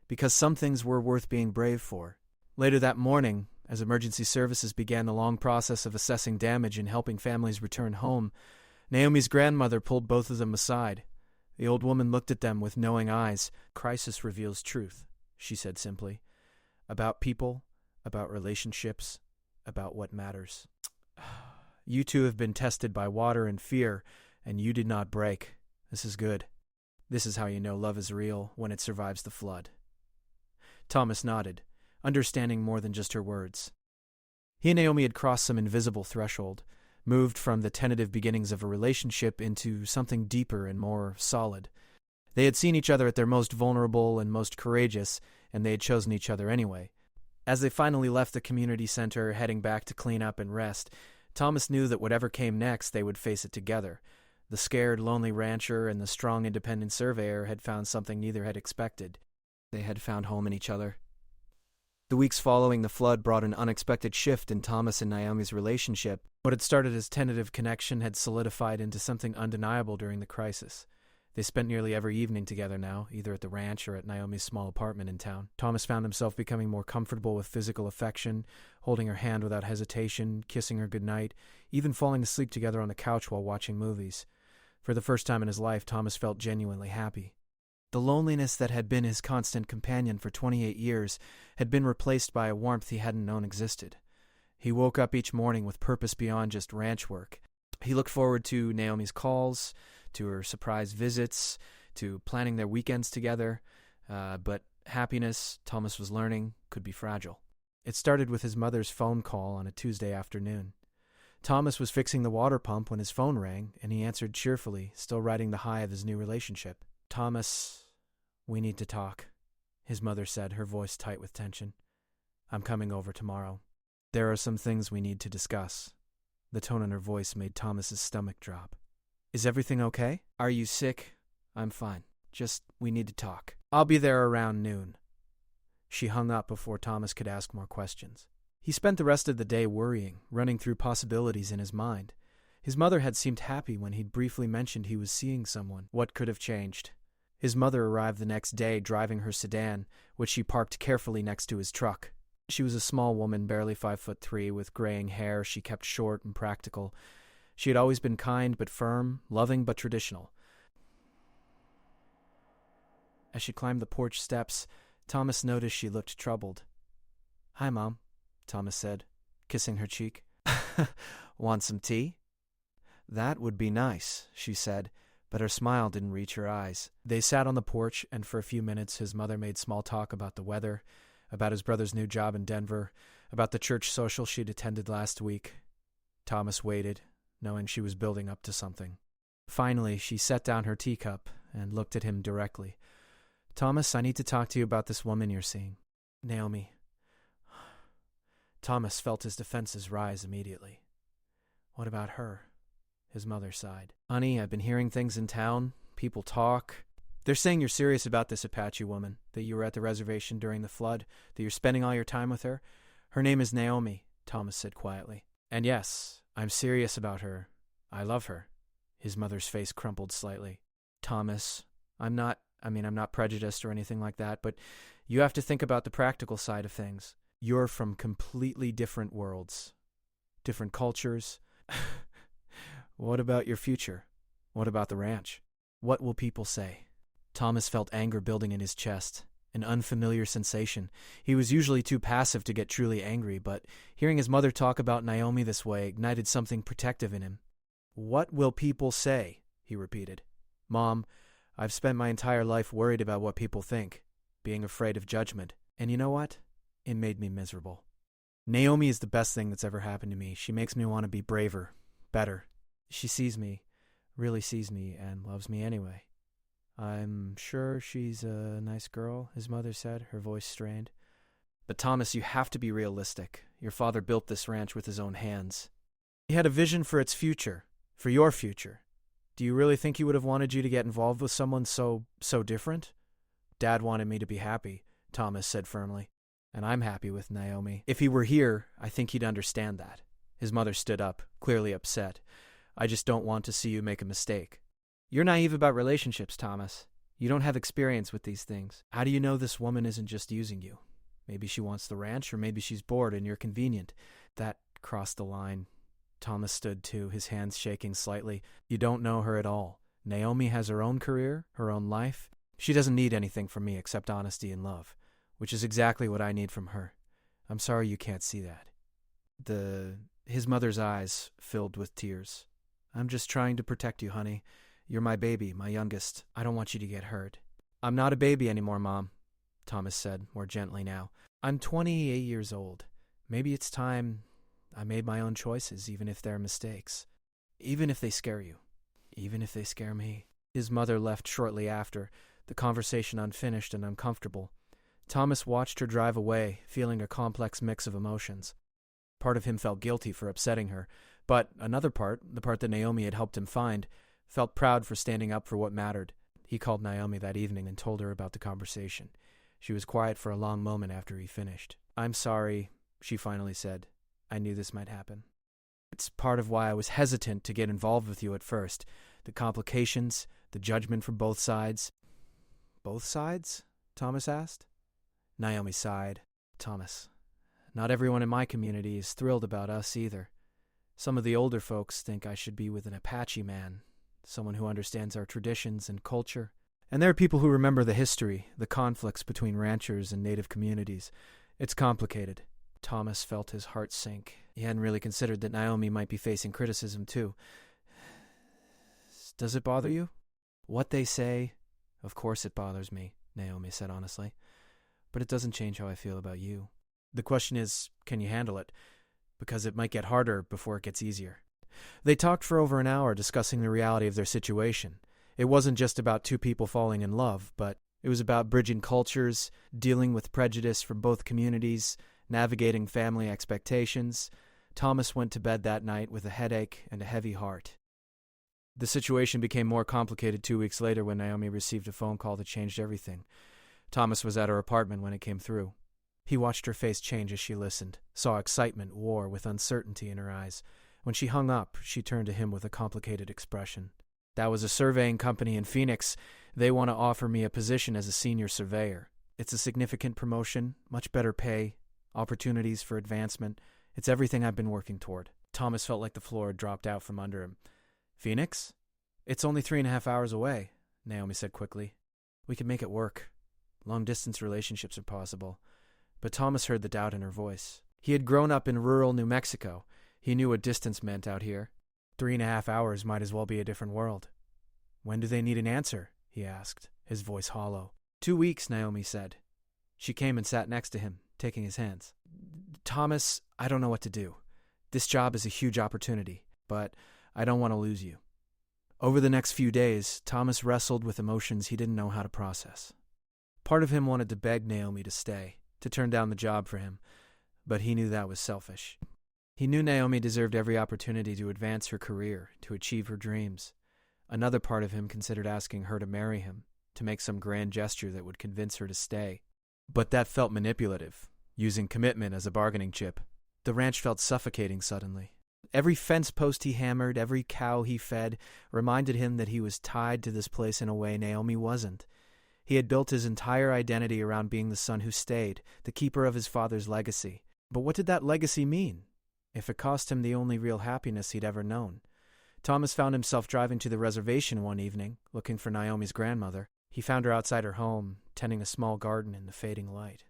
Because some things were worth being brave for. Later that morning, as emergency services began the long process of assessing damage and helping families return home, Naomi's grandmother pulled both of them aside. The old woman looked at them with knowing eyes. "Crisis reveals truth," she said simply. "About people, about relationships, about what matters. You two have been tested by water and fear, and you did not break. This is good. This is how you know love is real, when it survives the flood." Thomas nodded, understanding more than just her words. He and Naomi had crossed some invisible threshold, moved from the tentative beginnings of a relationship into something deeper and more solid. They had seen each other at their most vulnerable and most courageous, and they had chosen each other anyway. As they finally left the community center, heading back to clean up and rest, Thomas knew that whatever came next, they would face it together. The scared, lonely rancher and the strong, independent surveyor had found something neither had expected. They had found home in each other. The weeks following the flood brought an unexpected shift in Thomas and Naomi's relationship. What had started as tentative connection had solidified into something undeniable during the crisis. They spent nearly every evening together now, either at the ranch or at Naomi's small apartment in town. Thomas found himself becoming more comfortable with physical affection, holding her hand without hesitation, kissing her goodnight, even falling asleep together on the couch while watching movies. For the first time in his life, Thomas felt genuinely happy. The loneliness that had been his constant companion for 28 years had been replaced by a warmth he hadn't known existed. He woke up each morning with purpose beyond just ranch work. He looked forward to Naomi's calls, to her surprise visits, to planning their weekends together. But happiness, Thomas was learning, could be fragile. It started with his mother's phone call on a Tuesday afternoon. Thomas was fixing the water pump when his phone rang, and he answered cheerfully, still riding the high of his new relationship. "Thomas, we need to talk," his mother said, her voice tight with tension. "I'm coming over tomorrow. There are some things we need to discuss." The tone in her voice made Thomas's stomach drop. "Is everything okay? Are you sick?" "I'm fine. Just, we need to talk. I'll be there around noon." She hung up before Thomas could ask more questions. He spent the rest of the day worrying, running through possibilities in his mind. His mother had seemed happy when he'd briefly mentioned he was seeing someone. What could have changed? His mother arrived the next day driving her sedan, which she parked carefully next to his truck. She was a small woman, barely 5'3", with graying hair she kept short and practical. She had always been kind but firm, loving but traditional. As she climbed the porch steps, Thomas noticed she looked troubled. "Hi, Mom," Thomas said, kissing her cheek. "Want some tea?" "That would be nice," she said, but her smile didn't reach her eyes. They sat on the porch, and for a few minutes his mother made small talk about the weather, about his brother's new job in Denver, about the church social she'd attended last week. Thomas waited, knowing she was building up to something. Finally, she set down her teacup and looked at him directly. "Thomas, I need to talk to you about this woman you're seeing. Naomi." Thomas felt his defenses rise immediately. "What about her?" His mother sighed. "Honey, I've been hearing things in town. People talk. They're saying you're serious about this Apache woman, that you were at the reservation during the flood, that you're spending all your time with her. Her name is Naomi, Thomas said quietly. And yes, I'm serious about her. I love her. His mother's face crumpled slightly. Thomas, I'm not prejudiced or anything like that, but you have to think about the practical side of things. You're from completely different worlds, different cultures. What about your future? What about the ranch? What will people say? Thomas felt anger building in his chest, an unfamiliar sensation. He was usually too passive to get truly angry, but hearing his mother talk about Naomi this way ignited something protective in him. What will people say? He repeated. Mom, I've spent my entire life worried about what people think, being afraid of judgment. And you know what? It made me miserable. Naomi is the best thing that's ever happened to me. She makes me want to be braver, better. She sees me, really sees me, and loves me anyway. I'm sure she's a nice girl, his mother said, her voice strained. But Thomas, you have to be realistic. Your father built this ranch with his own hands. He had a vision for its future, for your future. Do you really think he would have wanted you to get involved with someone so different? Dad wanted me to be happy, Thomas said firmly. And I'm happy with Naomi. If he were here, I think he'd understand that. His mother stood up, clearly upset. I just don't want to see you make a mistake. You're naive about relationships, Thomas. You don't have experience with these things. How do you know this woman isn't just using you? Maybe she wants the ranch, or maybe she's bored and you're convenient. That crossed the line. Thomas stood too, his hands shaking slightly. You don't know her at all. Naomi has her own career, her own life. She doesn't need anything from me except honesty and love, which is exactly what I need from her. I'm sorry you can't see that. His mother's eyes filled with tears. I'm just trying to protect you, honey. You're my baby, my youngest. I don't want you to get hurt. I'm not a baby anymore, Mom, Thomas said, more gently now. I'm 28 years old. Maybe it's time I made my own choices, even if they're mistakes. Even if they scare you. Even if they scare me. His mother left shortly after, the conversation unfinished and uncomfortable. Thomas watched her drive away, feeling a complex mix of emotions. Part of him felt guilty for upsetting her, but another part, the part that Naomi had helped him find, felt proud for standing up for what mattered. He called Naomi that evening and told her about the conversation. She was quiet for a long moment after he finished. I'm sorry, she finally said. I knew this might happen. It's part of why I was hesitant to get involved with you at first. The complications, the judgment from both sides. Both sides? Thomas asked. Naomi sighed. Thomas, not everyone in my community is thrilled about us either. Some of the older folks think I should be with an Apache man, someone who understands our traditions and culture. And there are people who remember the history, the conflicts between ranchers and native communities. It's complicated. Thomas felt his heart sink. He hadn't really considered that Naomi might be facing criticism, too. Does it bother you? What they say? Of course it bothers me, Naomi said honestly. But it doesn't change how I feel about you. The question is, can you handle it? Because it might get harder before it gets easier. They talked for over an hour discussing the reality of their situation. It wasn't just about two people falling in love, but it was about bridging cultures, dealing with prejudice from both communities, navigating family expectations. Thomas went to bed that night with a headache and a heavy heart. The situation became more complicated 2 weeks later when Naomi received a phone call that changed everything. Thomas was at her apartment when it came through. He watched her face change as she listened, saw excitement war with uncertainty in her eyes. When she hung up, she turned to him with a complicated expression. That was a surveying company in Phoenix. They want to offer me a position as a senior surveyor. It's a significant promotion, much better pay, opportunities for advancement. It's everything I've been working toward. Thomas felt like the floor had dropped out from under him. Phoenix? It's only 3.5 hours away, Naomi said quickly. We can make it work. Long-distance relationships are possible. But Thomas heard the doubt in her voice. He had grown up in rural New Mexico. He knew what distance meant out here. 3.5 hours might as well be a different world. When do they need an answer? He asked, his voice hollow. 2 weeks, Naomi said. She came and sat next to him, taking his hands. Thomas, I don't know what to do. This job is a huge opportunity, but I don't want to lose you. Over the next few days, Thomas wrestled with emotions he didn't know how to process. Part of him wanted to beg Naomi to stay, to turn down the job for him, but he knew that was selfish. He knew Naomi deserved every opportunity to advance her career, to achieve her dreams. Another part of him considered asking her to marry him, to make some grand gesture that would convince her to stay. But that felt manipulative. using commitment as a bargaining chip. The ranch felt suffocating suddenly. Every fence post he hammered, every cow he fed, reminded him that he was tied to this place in a way Naomi wasn't. He had built his entire identity around being the son who stayed, the keeper of his father's legacy. But what did that legacy mean, if it cost him the only real happiness he'd ever known? Thomas found himself driving to the reservation one evening, looking for Naomi's grandmother. He found her outside her home, tending a small garden in the fading light.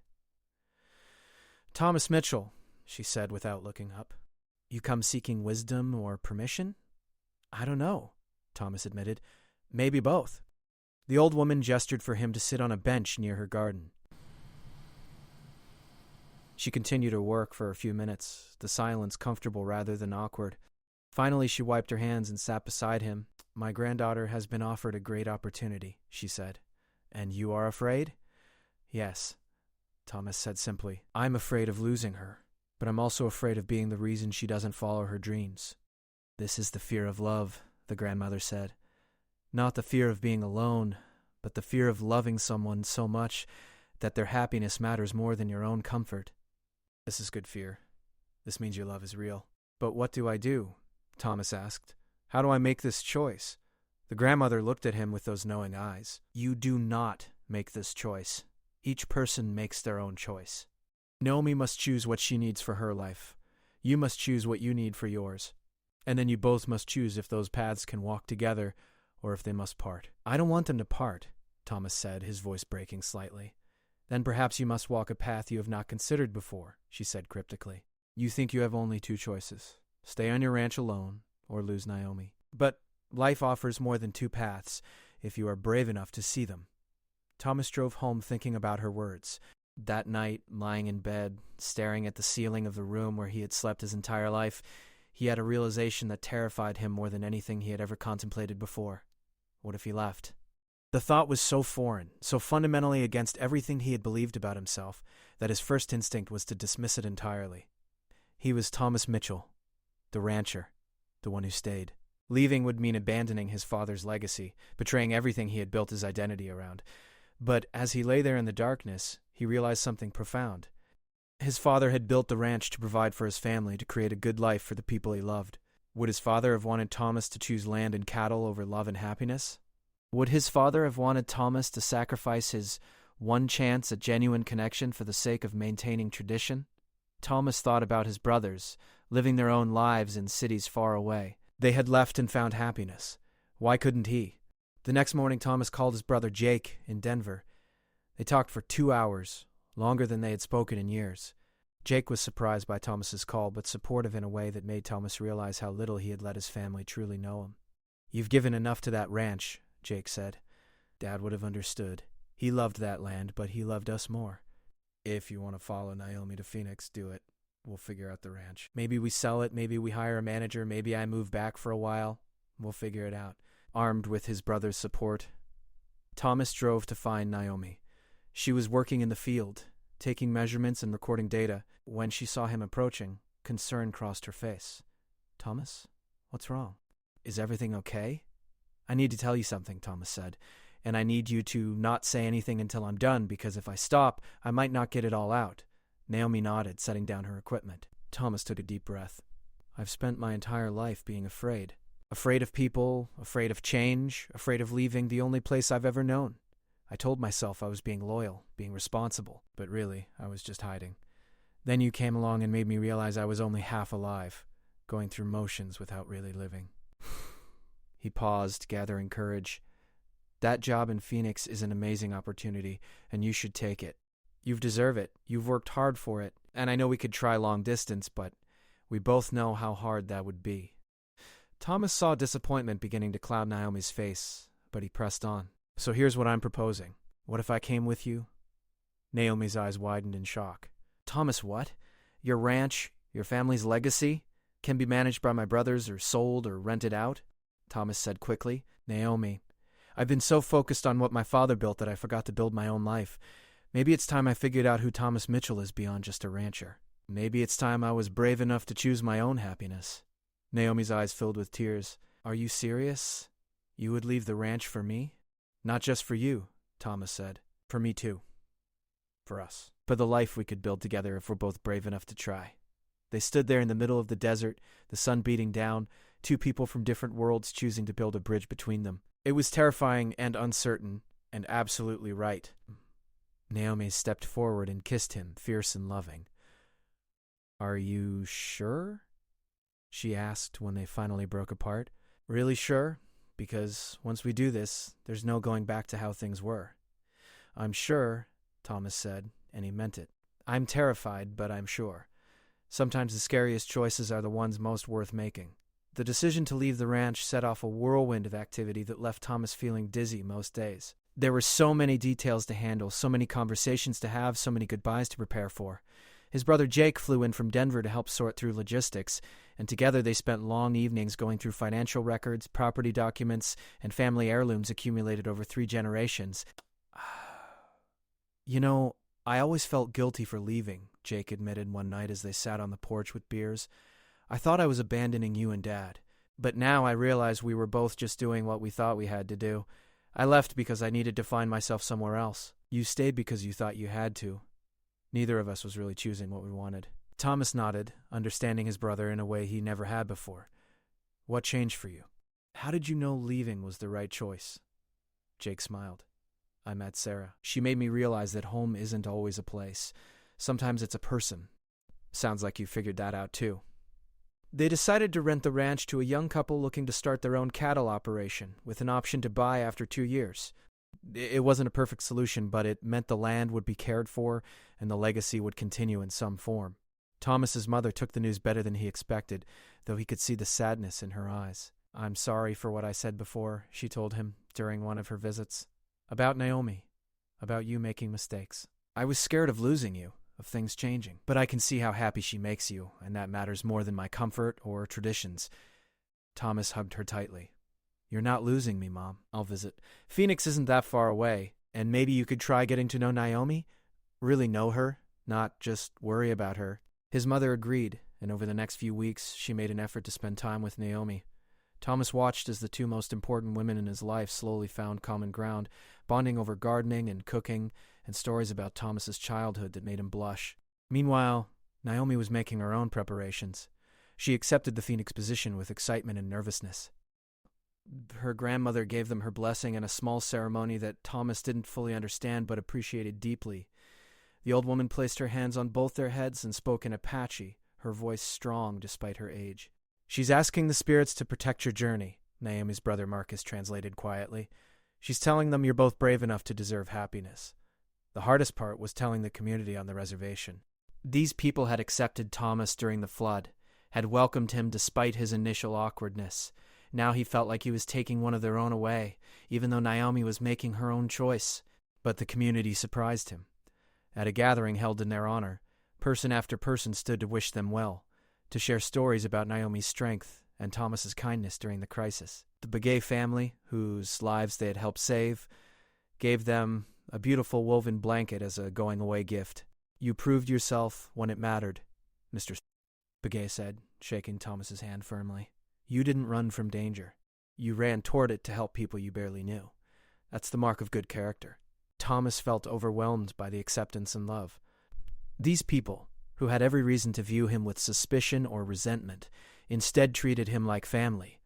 "Thomas Mitchell," she said without looking up. "You come seeking wisdom or permission?" "I don't know," Thomas admitted. "Maybe both." The old woman gestured for him to sit on a bench near her garden. She continued her work for a few minutes, the silence comfortable rather than awkward. Finally, she wiped her hands and sat beside him. "My granddaughter has been offered a great opportunity," she said. "And you are afraid?" "Yes," Thomas said simply. "I'm afraid of losing her, but I'm also afraid of being the reason she doesn't follow her dreams." "This is the fear of love," the grandmother said. "Not the fear of being alone, but the fear of loving someone so much that their happiness matters more than your own comfort." "This is good fear. This means your love is real." "But what do I do?" Thomas asked. "How do I make this choice?" The grandmother looked at him with those knowing eyes. "You do not make this choice. Each person makes their own choice. Naomi must choose what she needs for her life. You must choose what you need for yours. And then you both must choose if those paths can walk together or if they must part." "I don't want them to part," Thomas said, his voice breaking slightly. "Then perhaps you must walk a path you have not considered before," she said cryptically. "You think you have only two choices. Stay on your ranch alone or lose Naomi. But life offers more than two paths if you are brave enough to see them." Thomas drove home thinking about her words. That night, lying in bed, staring at the ceiling of the room where he had slept his entire life, he had a realization that terrified him more than anything he had ever contemplated before. What if he left? The thought was so foreign, so fundamentally against everything he had believed about himself, that his first instinct was to dismiss it entirely. He was Thomas Mitchell, the rancher, the one who stayed. Leaving would mean abandoning his father's legacy, betraying everything he had built his identity around. But as he lay there in the darkness, he realized something profound. His father had built the ranch to provide for his family, to create a good life for the people he loved. Would his father have wanted Thomas to choose land and cattle over love and happiness? Would his father have wanted Thomas to sacrifice his one chance at genuine connection for the sake of maintaining tradition? Thomas thought about his brothers, living their own lives in cities far away. They had left and found happiness. Why couldn't he? The next morning, Thomas called his brother Jake in Denver. They talked for 2 hours, longer than they had spoken in years. Jake was surprised by Thomas's call, but supportive in a way that made Thomas realize how little he had let his family truly know him. "You've given enough to that ranch," Jake said. "Dad would have understood. He loved that land, but he loved us more. If you want to follow Naomi to Phoenix, do it. We'll figure out the ranch. Maybe we sell it, maybe we hire a manager, maybe I move back for a while. We'll figure it out." Armed with his brother's support, Thomas drove to find Naomi. She was working in the field, taking measurements and recording data. When she saw him approaching, concern crossed her face. "Thomas, what's wrong? Is everything okay?" "I need to tell you something," Thomas said, "and I need you to not say anything until I'm done, because if I stop, I might not get it all out." Naomi nodded, setting down her equipment. Thomas took a deep breath. "I've spent my entire life being afraid. Afraid of people, afraid of change, afraid of leaving the only place I've ever known. I told myself I was being loyal, being responsible, but really, I was just hiding. Then you came along and made me realize I was only half alive, going through motions without really living." He paused, gathering courage. "That job in Phoenix is an amazing opportunity, and you should take it. You deserve it. You've worked hard for it, and I know we could try long distance, but we both know how hard that would be." Thomas saw disappointment beginning to cloud Naomi's face, but he pressed on. "So here's what I'm proposing. What if I came with you?" Naomi's eyes widened in shock. "Thomas, what? Your ranch, your family's legacy, can be managed by my brothers or sold or rented out?" Thomas said quickly. "Naomi, I've been so focused on what my father built that I forgot to build my own life. Maybe it's time I figured out who Thomas Mitchell is beyond just a rancher. Maybe it's time I was brave enough to choose my own happiness." Naomi's eyes filled with tears. "Are you serious? You would leave the ranch for me?" "Not just for you," Thomas said. "For me too." For us. For the life we could build together if we're both brave enough to try. They stood there in the middle of the desert, the sun beating down, two people from different worlds choosing to build a bridge between them. It was terrifying and uncertain, and absolutely right. Naomi stepped forward and kissed him, fierce and loving. "Are you sure?" she asked when they finally broke apart. "Really sure? Because once we do this, there's no going back to how things were." "I'm sure," Thomas said, and he meant it. "I'm terrified, but I'm sure. Sometimes the scariest choices are the ones most worth making." The decision to leave the ranch set off a whirlwind of activity that left Thomas feeling dizzy most days. There were so many details to handle, so many conversations to have, so many goodbyes to prepare for. His brother Jake flew in from Denver to help sort through logistics, and together they spent long evenings going through financial records, property documents, and family heirlooms accumulated over 3 generations. "You know, I always felt guilty for leaving," Jake admitted one night as they sat on the porch with beers. "I thought I was abandoning you and Dad. But now I realize we were both just doing what we thought we had to do. I left because I needed to find myself somewhere else. You stayed because you thought you had to. Neither of us was really choosing what we wanted." Thomas nodded, understanding his brother in a way he never had before. "What changed for you? How did you know leaving was the right choice?" Jake smiled. "I met Sarah. She made me realize that home isn't always a place. Sometimes it's a person." "Sounds like you figured that out too." They decided to rent the ranch to a young couple looking to start their own cattle operation, with an option to buy after 2 years. It wasn't a perfect solution, but it meant the land would be cared for and the legacy would continue in some form. Thomas's mother took the news better than he expected, though he could see the sadness in her eyes. "I'm sorry for what I said before," she told him during one of her visits. "About Naomi. About you making mistakes. I was scared of losing you, of things changing. But I can see how happy she makes you, and that matters more than my comfort or traditions." Thomas hugged her tightly. "You're not losing me, Mom. I'll visit. Phoenix isn't that far away, and maybe you could try getting to know Naomi? Really know her, not just worry about her." His mother agreed, and over the next few weeks, she made an effort to spend time with Naomi. Thomas watched as the 2 most important women in his life slowly found common ground, bonding over gardening and cooking and stories about Thomas's childhood that made him blush. Meanwhile, Naomi was making her own preparations. She accepted the Phoenix position with excitement and nervousness. Her grandmother gave them her blessing in a small ceremony that Thomas didn't fully understand but appreciated deeply. The old woman placed her hands on both their heads and spoke in Apache, her voice strong despite her age. "She's asking the spirits to protect your journey," Naomi's brother Marcus translated quietly. "She's telling them you're both brave enough to deserve happiness." The hardest part was telling the community on the reservation. These people had accepted Thomas during the flood, had welcomed him despite his initial awkwardness. Now he felt like he was taking one of their own away, even though Naomi was making her own choice. But the community surprised him. At a gathering held in their honor, person after person stood to wish them well, to share stories about Naomi's strength and Thomas's kindness during the crisis. The Begay family, whose lives they had helped save, gave them a beautiful woven blanket as a going-away gift. "You proved yourself when it mattered," Mr. Begay said, shaking Thomas's hand firmly. "You didn't run from danger. You ran toward it to help people you barely knew. That's the mark of good character." Thomas felt overwhelmed by the acceptance and love. These people, who had every reason to view him with suspicion or resentment, instead treated him like family.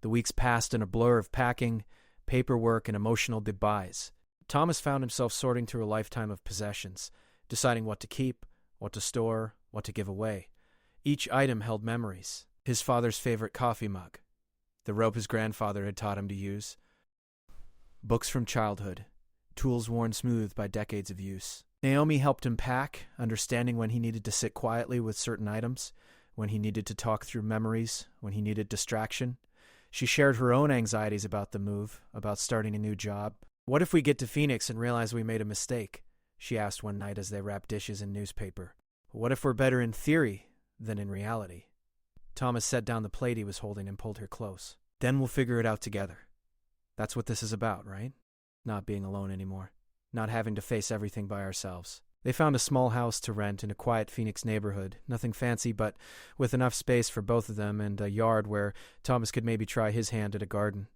The weeks passed in a blur of packing, paperwork, and emotional goodbyes. Thomas found himself sorting through a lifetime of possessions, deciding what to keep, what to store, what to give away. Each item held memories. His father's favorite coffee mug, the rope his grandfather had taught him to use, books from childhood, tools worn smooth by decades of use. Naomi helped him pack, understanding when he needed to sit quietly with certain items, when he needed to talk through memories, when he needed distraction. She shared her own anxieties about the move, about starting a new job. "What if we get to Phoenix and realize we made a mistake?" she asked one night as they wrapped dishes in newspaper. "What if we're better in theory than in reality?" Thomas set down the plate he was holding and pulled her close. "Then we'll figure it out together. That's what this is about, right? Not being alone anymore. Not having to face everything by ourselves." They found a small house to rent in a quiet Phoenix neighborhood, nothing fancy, but with enough space for both of them and a yard where Thomas could maybe try his hand at a garden.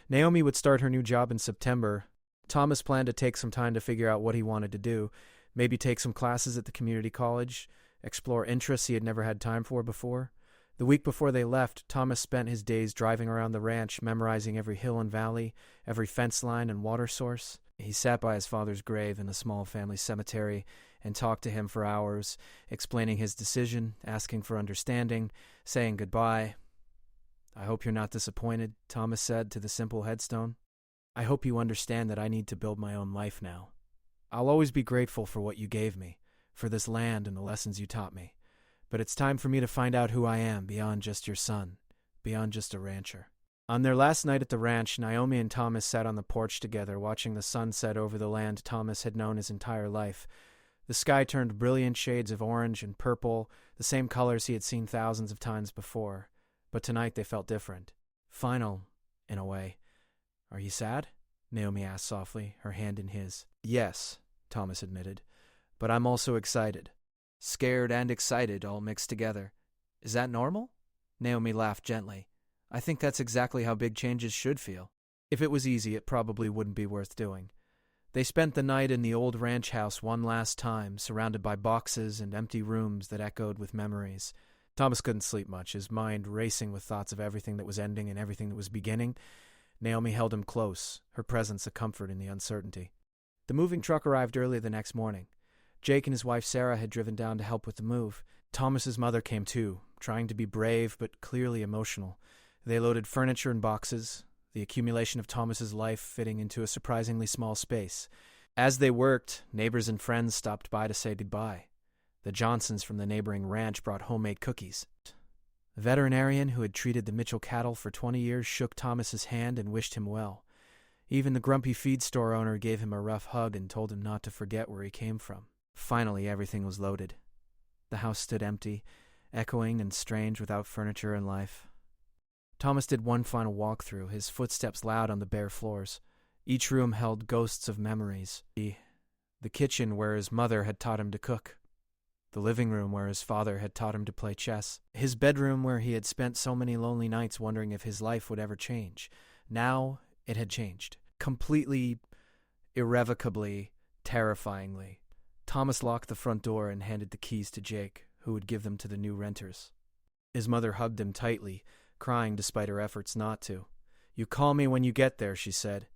Naomi would start her new job in September. Thomas planned to take some time to figure out what he wanted to do, Maybe take some classes at the community college, explore interests he had never had time for before. The week before they left, Thomas spent his days driving around the ranch, memorizing every hill and valley, every fence line and water source. He sat by his father's grave in the small family cemetery and talked to him for hours, explaining his decision, asking for understanding, saying goodbye. "I hope you're not disappointed," Thomas said to the simple headstone. "I hope you understand that I need to build my own life now. I'll always be grateful for what you gave me, for this land and the lessons you taught me. But it's time for me to find out who I am beyond just your son, beyond just a rancher." On their last night at the ranch, Naomi and Thomas sat on the porch together, watching the sun set over the land Thomas had known his entire life. The sky turned brilliant shades of orange and purple, the same colors he had seen thousands of times before. But tonight they felt different. Final, in a way. "Are you sad?" Naomi asked softly, her hand in his. "Yes," Thomas admitted. "But I'm also excited. Scared and excited all mixed together. Is that normal?" Naomi laughed gently. "I think that's exactly how big changes should feel. If it was easy, it probably wouldn't be worth doing." They spent the night in the old ranch house one last time, surrounded by boxes and empty rooms that echoed with memories. Thomas couldn't sleep much, his mind racing with thoughts of everything that was ending and everything that was beginning. Naomi held him close, her presence a comfort in the uncertainty. The moving truck arrived early the next morning. Jake and his wife Sarah had driven down to help with the move. Thomas's mother came too, trying to be brave but clearly emotional. They loaded furniture in boxes, the accumulation of Thomas's life fitting into a surprisingly small space. As they worked, neighbors and friends stopped by to say goodbye. The Johnsons from the neighboring ranch brought homemade cookies. The veterinarian who had treated the Mitchell cattle for 20 years shook Thomas's hand and wished him well. Even the grumpy feed store owner gave him a rough hug and told him not to forget where he came from. Finally, everything was loaded. The house stood empty, echoing and strange without furniture and life. Thomas did one final walk-through, his footsteps loud on the bare floors. Each room held ghosts of memories. The kitchen where his mother had taught him to cook. The living room where his father had taught him to play chess. His bedroom where he had spent so many lonely nights wondering if his life would ever change. Now it had changed. Completely, irrevocably, terrifyingly. Thomas locked the front door and handed the keys to Jake, who would give them to the new renters. His mother hugged him tightly, crying despite her efforts not to. "You call me when you get there," she said.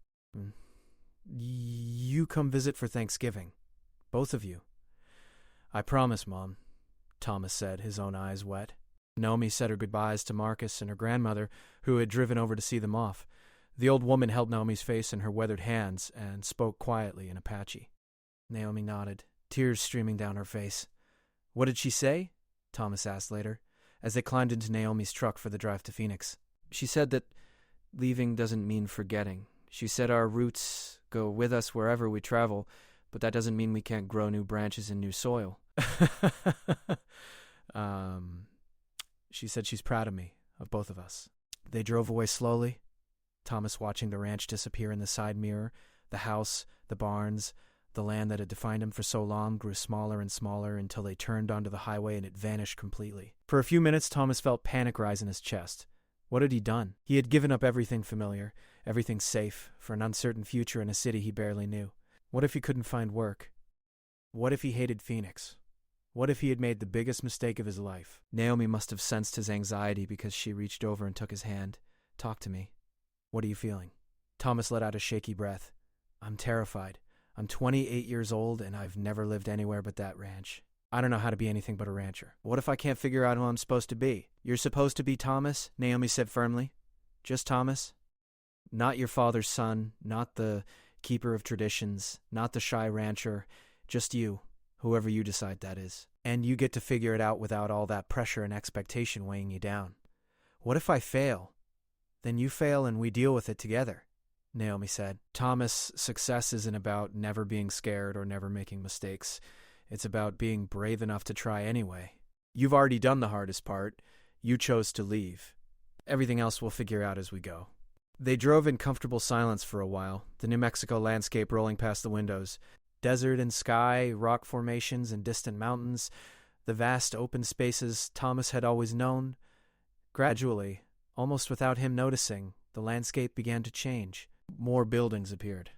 "You come visit for Thanksgiving. Both of you." "I promise, Mom," Thomas said, his own eyes wet. Naomi said her goodbyes to Marcus and her grandmother, who had driven over to see them off. The old woman held Naomi's face in her weathered hands and spoke quietly in Apache. Naomi nodded, tears streaming down her face. "What did she say?" Thomas asked later, as they climbed into Naomi's truck for the drive to Phoenix. "She said that leaving doesn't mean forgetting. She said our roots go with us wherever we travel, but that doesn't mean we can't grow new branches in new soil." She said she's proud of me, of both of us. They drove away slowly, Thomas watching the ranch disappear in the side mirror. The house, the barns, the land that had defined him for so long grew smaller and smaller until they turned onto the highway and it vanished completely. For a few minutes, Thomas felt panic rise in his chest. What had he done? He had given up everything familiar, everything safe, for an uncertain future in a city he barely knew. What if he couldn't find work? What if he hated Phoenix? What if he had made the biggest mistake of his life? Naomi must have sensed his anxiety because she reached over and took his hand. "Talk to me. What are you feeling?" Thomas let out a shaky breath. "I'm terrified. I'm 28 years old and I've never lived anywhere but that ranch. I don't know how to be anything but a rancher. What if I can't figure out who I'm supposed to be?" "You're supposed to be Thomas," Naomi said firmly. "Just Thomas. Not your father's son, not the keeper of traditions, not the shy rancher, just you, whoever you decide that is. And you get to figure it out without all that pressure and expectation weighing you down." "What if I fail?" "Then you fail and we deal with it together," Naomi said. "Thomas' success isn't about never being scared or never making mistakes. It's about being brave enough to try anyway. You've already done the hardest part. You chose to leave. Everything else we'll figure out as we go." They drove in comfortable silence for a while, the New Mexico landscape rolling past the windows. Desert and sky, rock formations and distant mountains, the vast open spaces Thomas had always known. Gradually, almost without him noticing, the landscape began to change. More buildings appeared.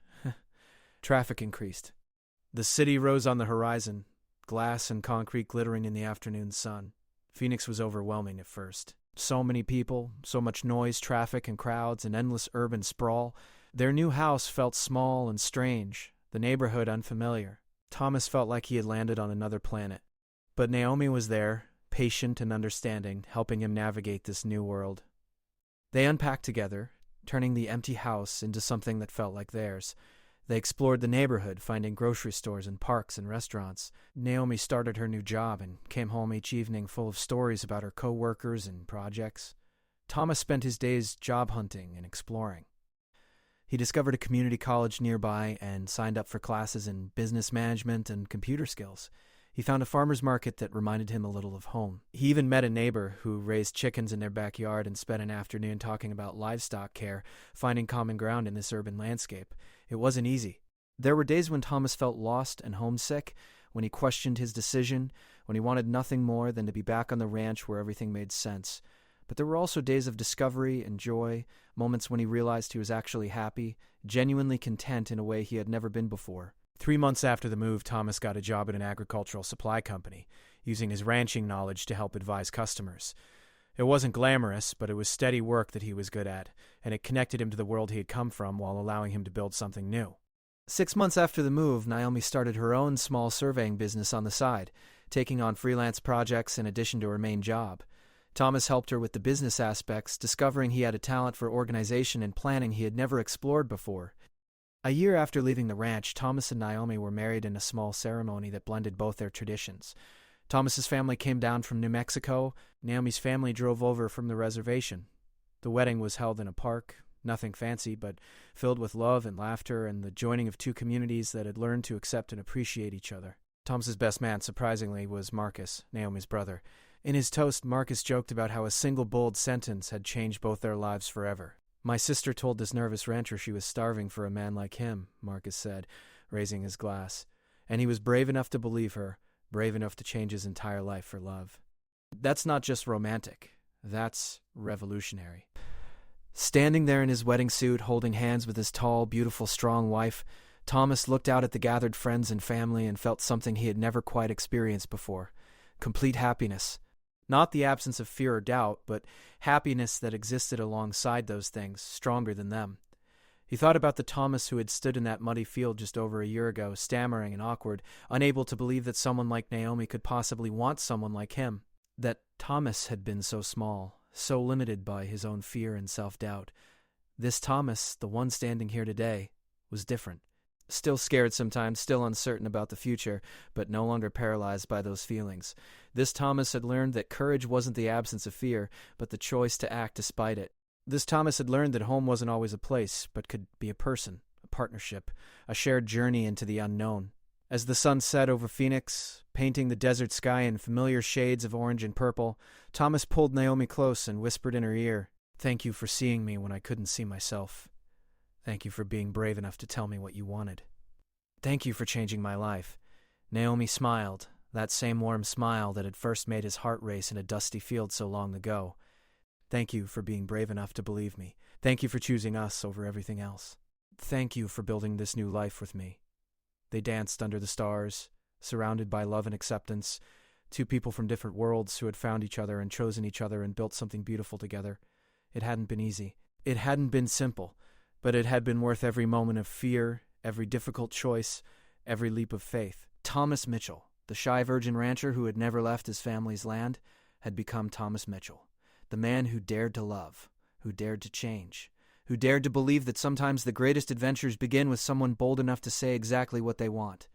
Traffic increased. The city rose on the horizon, glass and concrete glittering in the afternoon sun. Phoenix was overwhelming at first. So many people, so much noise, traffic and crowds, and endless urban sprawl. Their new house felt small and strange, the neighborhood unfamiliar. Thomas felt like he had landed on another planet. But Naomi was there, patient and understanding, helping him navigate this new world. They unpacked together, turning the empty house into something that felt like theirs. They explored the neighborhood, finding grocery stores and parks and restaurants. Naomi started her new job and came home each evening full of stories about her co-workers and projects. Thomas spent his days job hunting and exploring. He discovered a community college nearby and signed up for classes in business management and computer skills. He found a farmer's market that reminded him a little of home. He even met a neighbor who raised chickens in their backyard and spent an afternoon talking about livestock care, finding common ground in this urban landscape. It wasn't easy. There were days when Thomas felt lost and homesick, when he questioned his decision, when he wanted nothing more than to be back on the ranch where everything made sense. But there were also days of discovery and joy, moments when he realized he was actually happy, genuinely content in a way he had never been before. 3 months after the move, Thomas got a job at an agricultural supply company, using his ranching knowledge to help advise customers. It wasn't glamorous, but it was steady work that he was good at, and it connected him to the world he had come from while allowing him to build something new. 6 months after the move, Naomi started her own small surveying business on the side, taking on freelance projects in addition to her main job. Thomas helped her with the business aspects, discovering he had a talent for organization and planning he had never explored before. A year after leaving the ranch, Thomas and Naomi were married in a small ceremony that blended both their traditions. Thomas's family came down from New Mexico. Naomi's family drove over from the reservation. The wedding was held in a park, nothing fancy, but filled with love and laughter and the joining of two communities that had learned to accept and appreciate each other. Thomas's best man, surprisingly, was Marcus, Naomi's brother. In his toast, Marcus joked about how a single bold sentence had changed both their lives forever. "My sister told this nervous rancher she was starving for a man like him," Marcus said, raising his glass. "And he was brave enough to believe her, brave enough to change his entire life for love." That's not just romantic. That's revolutionary. Standing there in his wedding suit, holding hands with his tall, beautiful, strong wife, Thomas looked out at the gathered friends and family and felt something he had never quite experienced before. Complete happiness. Not the absence of fear or doubt, but happiness that existed alongside those things, stronger than them. He thought about the Thomas who had stood in that muddy field just over a year ago, stammering and awkward, unable to believe that someone like Naomi could possibly want someone like him. That Thomas had been so small, so limited by his own fear and self-doubt. This Thomas, the one standing here today, was different. Still scared sometimes, still uncertain about the future, but no longer paralyzed by those feelings. This Thomas had learned that courage wasn't the absence of fear, but the choice to act despite it. This Thomas had learned that home wasn't always a place, but could be a person, a partnership, a shared journey into the unknown. As the sun set over Phoenix, painting the desert sky in familiar shades of orange and purple, Thomas pulled Naomi close and whispered in her ear, "Thank you for seeing me when I couldn't see myself. Thank you for being brave enough to tell me what you wanted. Thank you for changing my life." Naomi smiled, that same warm smile that had first made his heart race in a dusty field so long ago. "Thank you for being brave enough to believe me. Thank you for choosing us over everything else. Thank you for building this new life with me." They danced under the stars, surrounded by love and acceptance, two people from different worlds who had found each other and chosen each other and built something beautiful together. It hadn't been easy. It hadn't been simple, but it had been worth every moment of fear, every difficult choice, every leap of faith. Thomas Mitchell, the shy virgin rancher who had never left his family's land, had become Thomas Mitchell, the man who dared to love, who dared to change, who dared to believe that sometimes the greatest adventures begin with someone bold enough to say exactly what they want.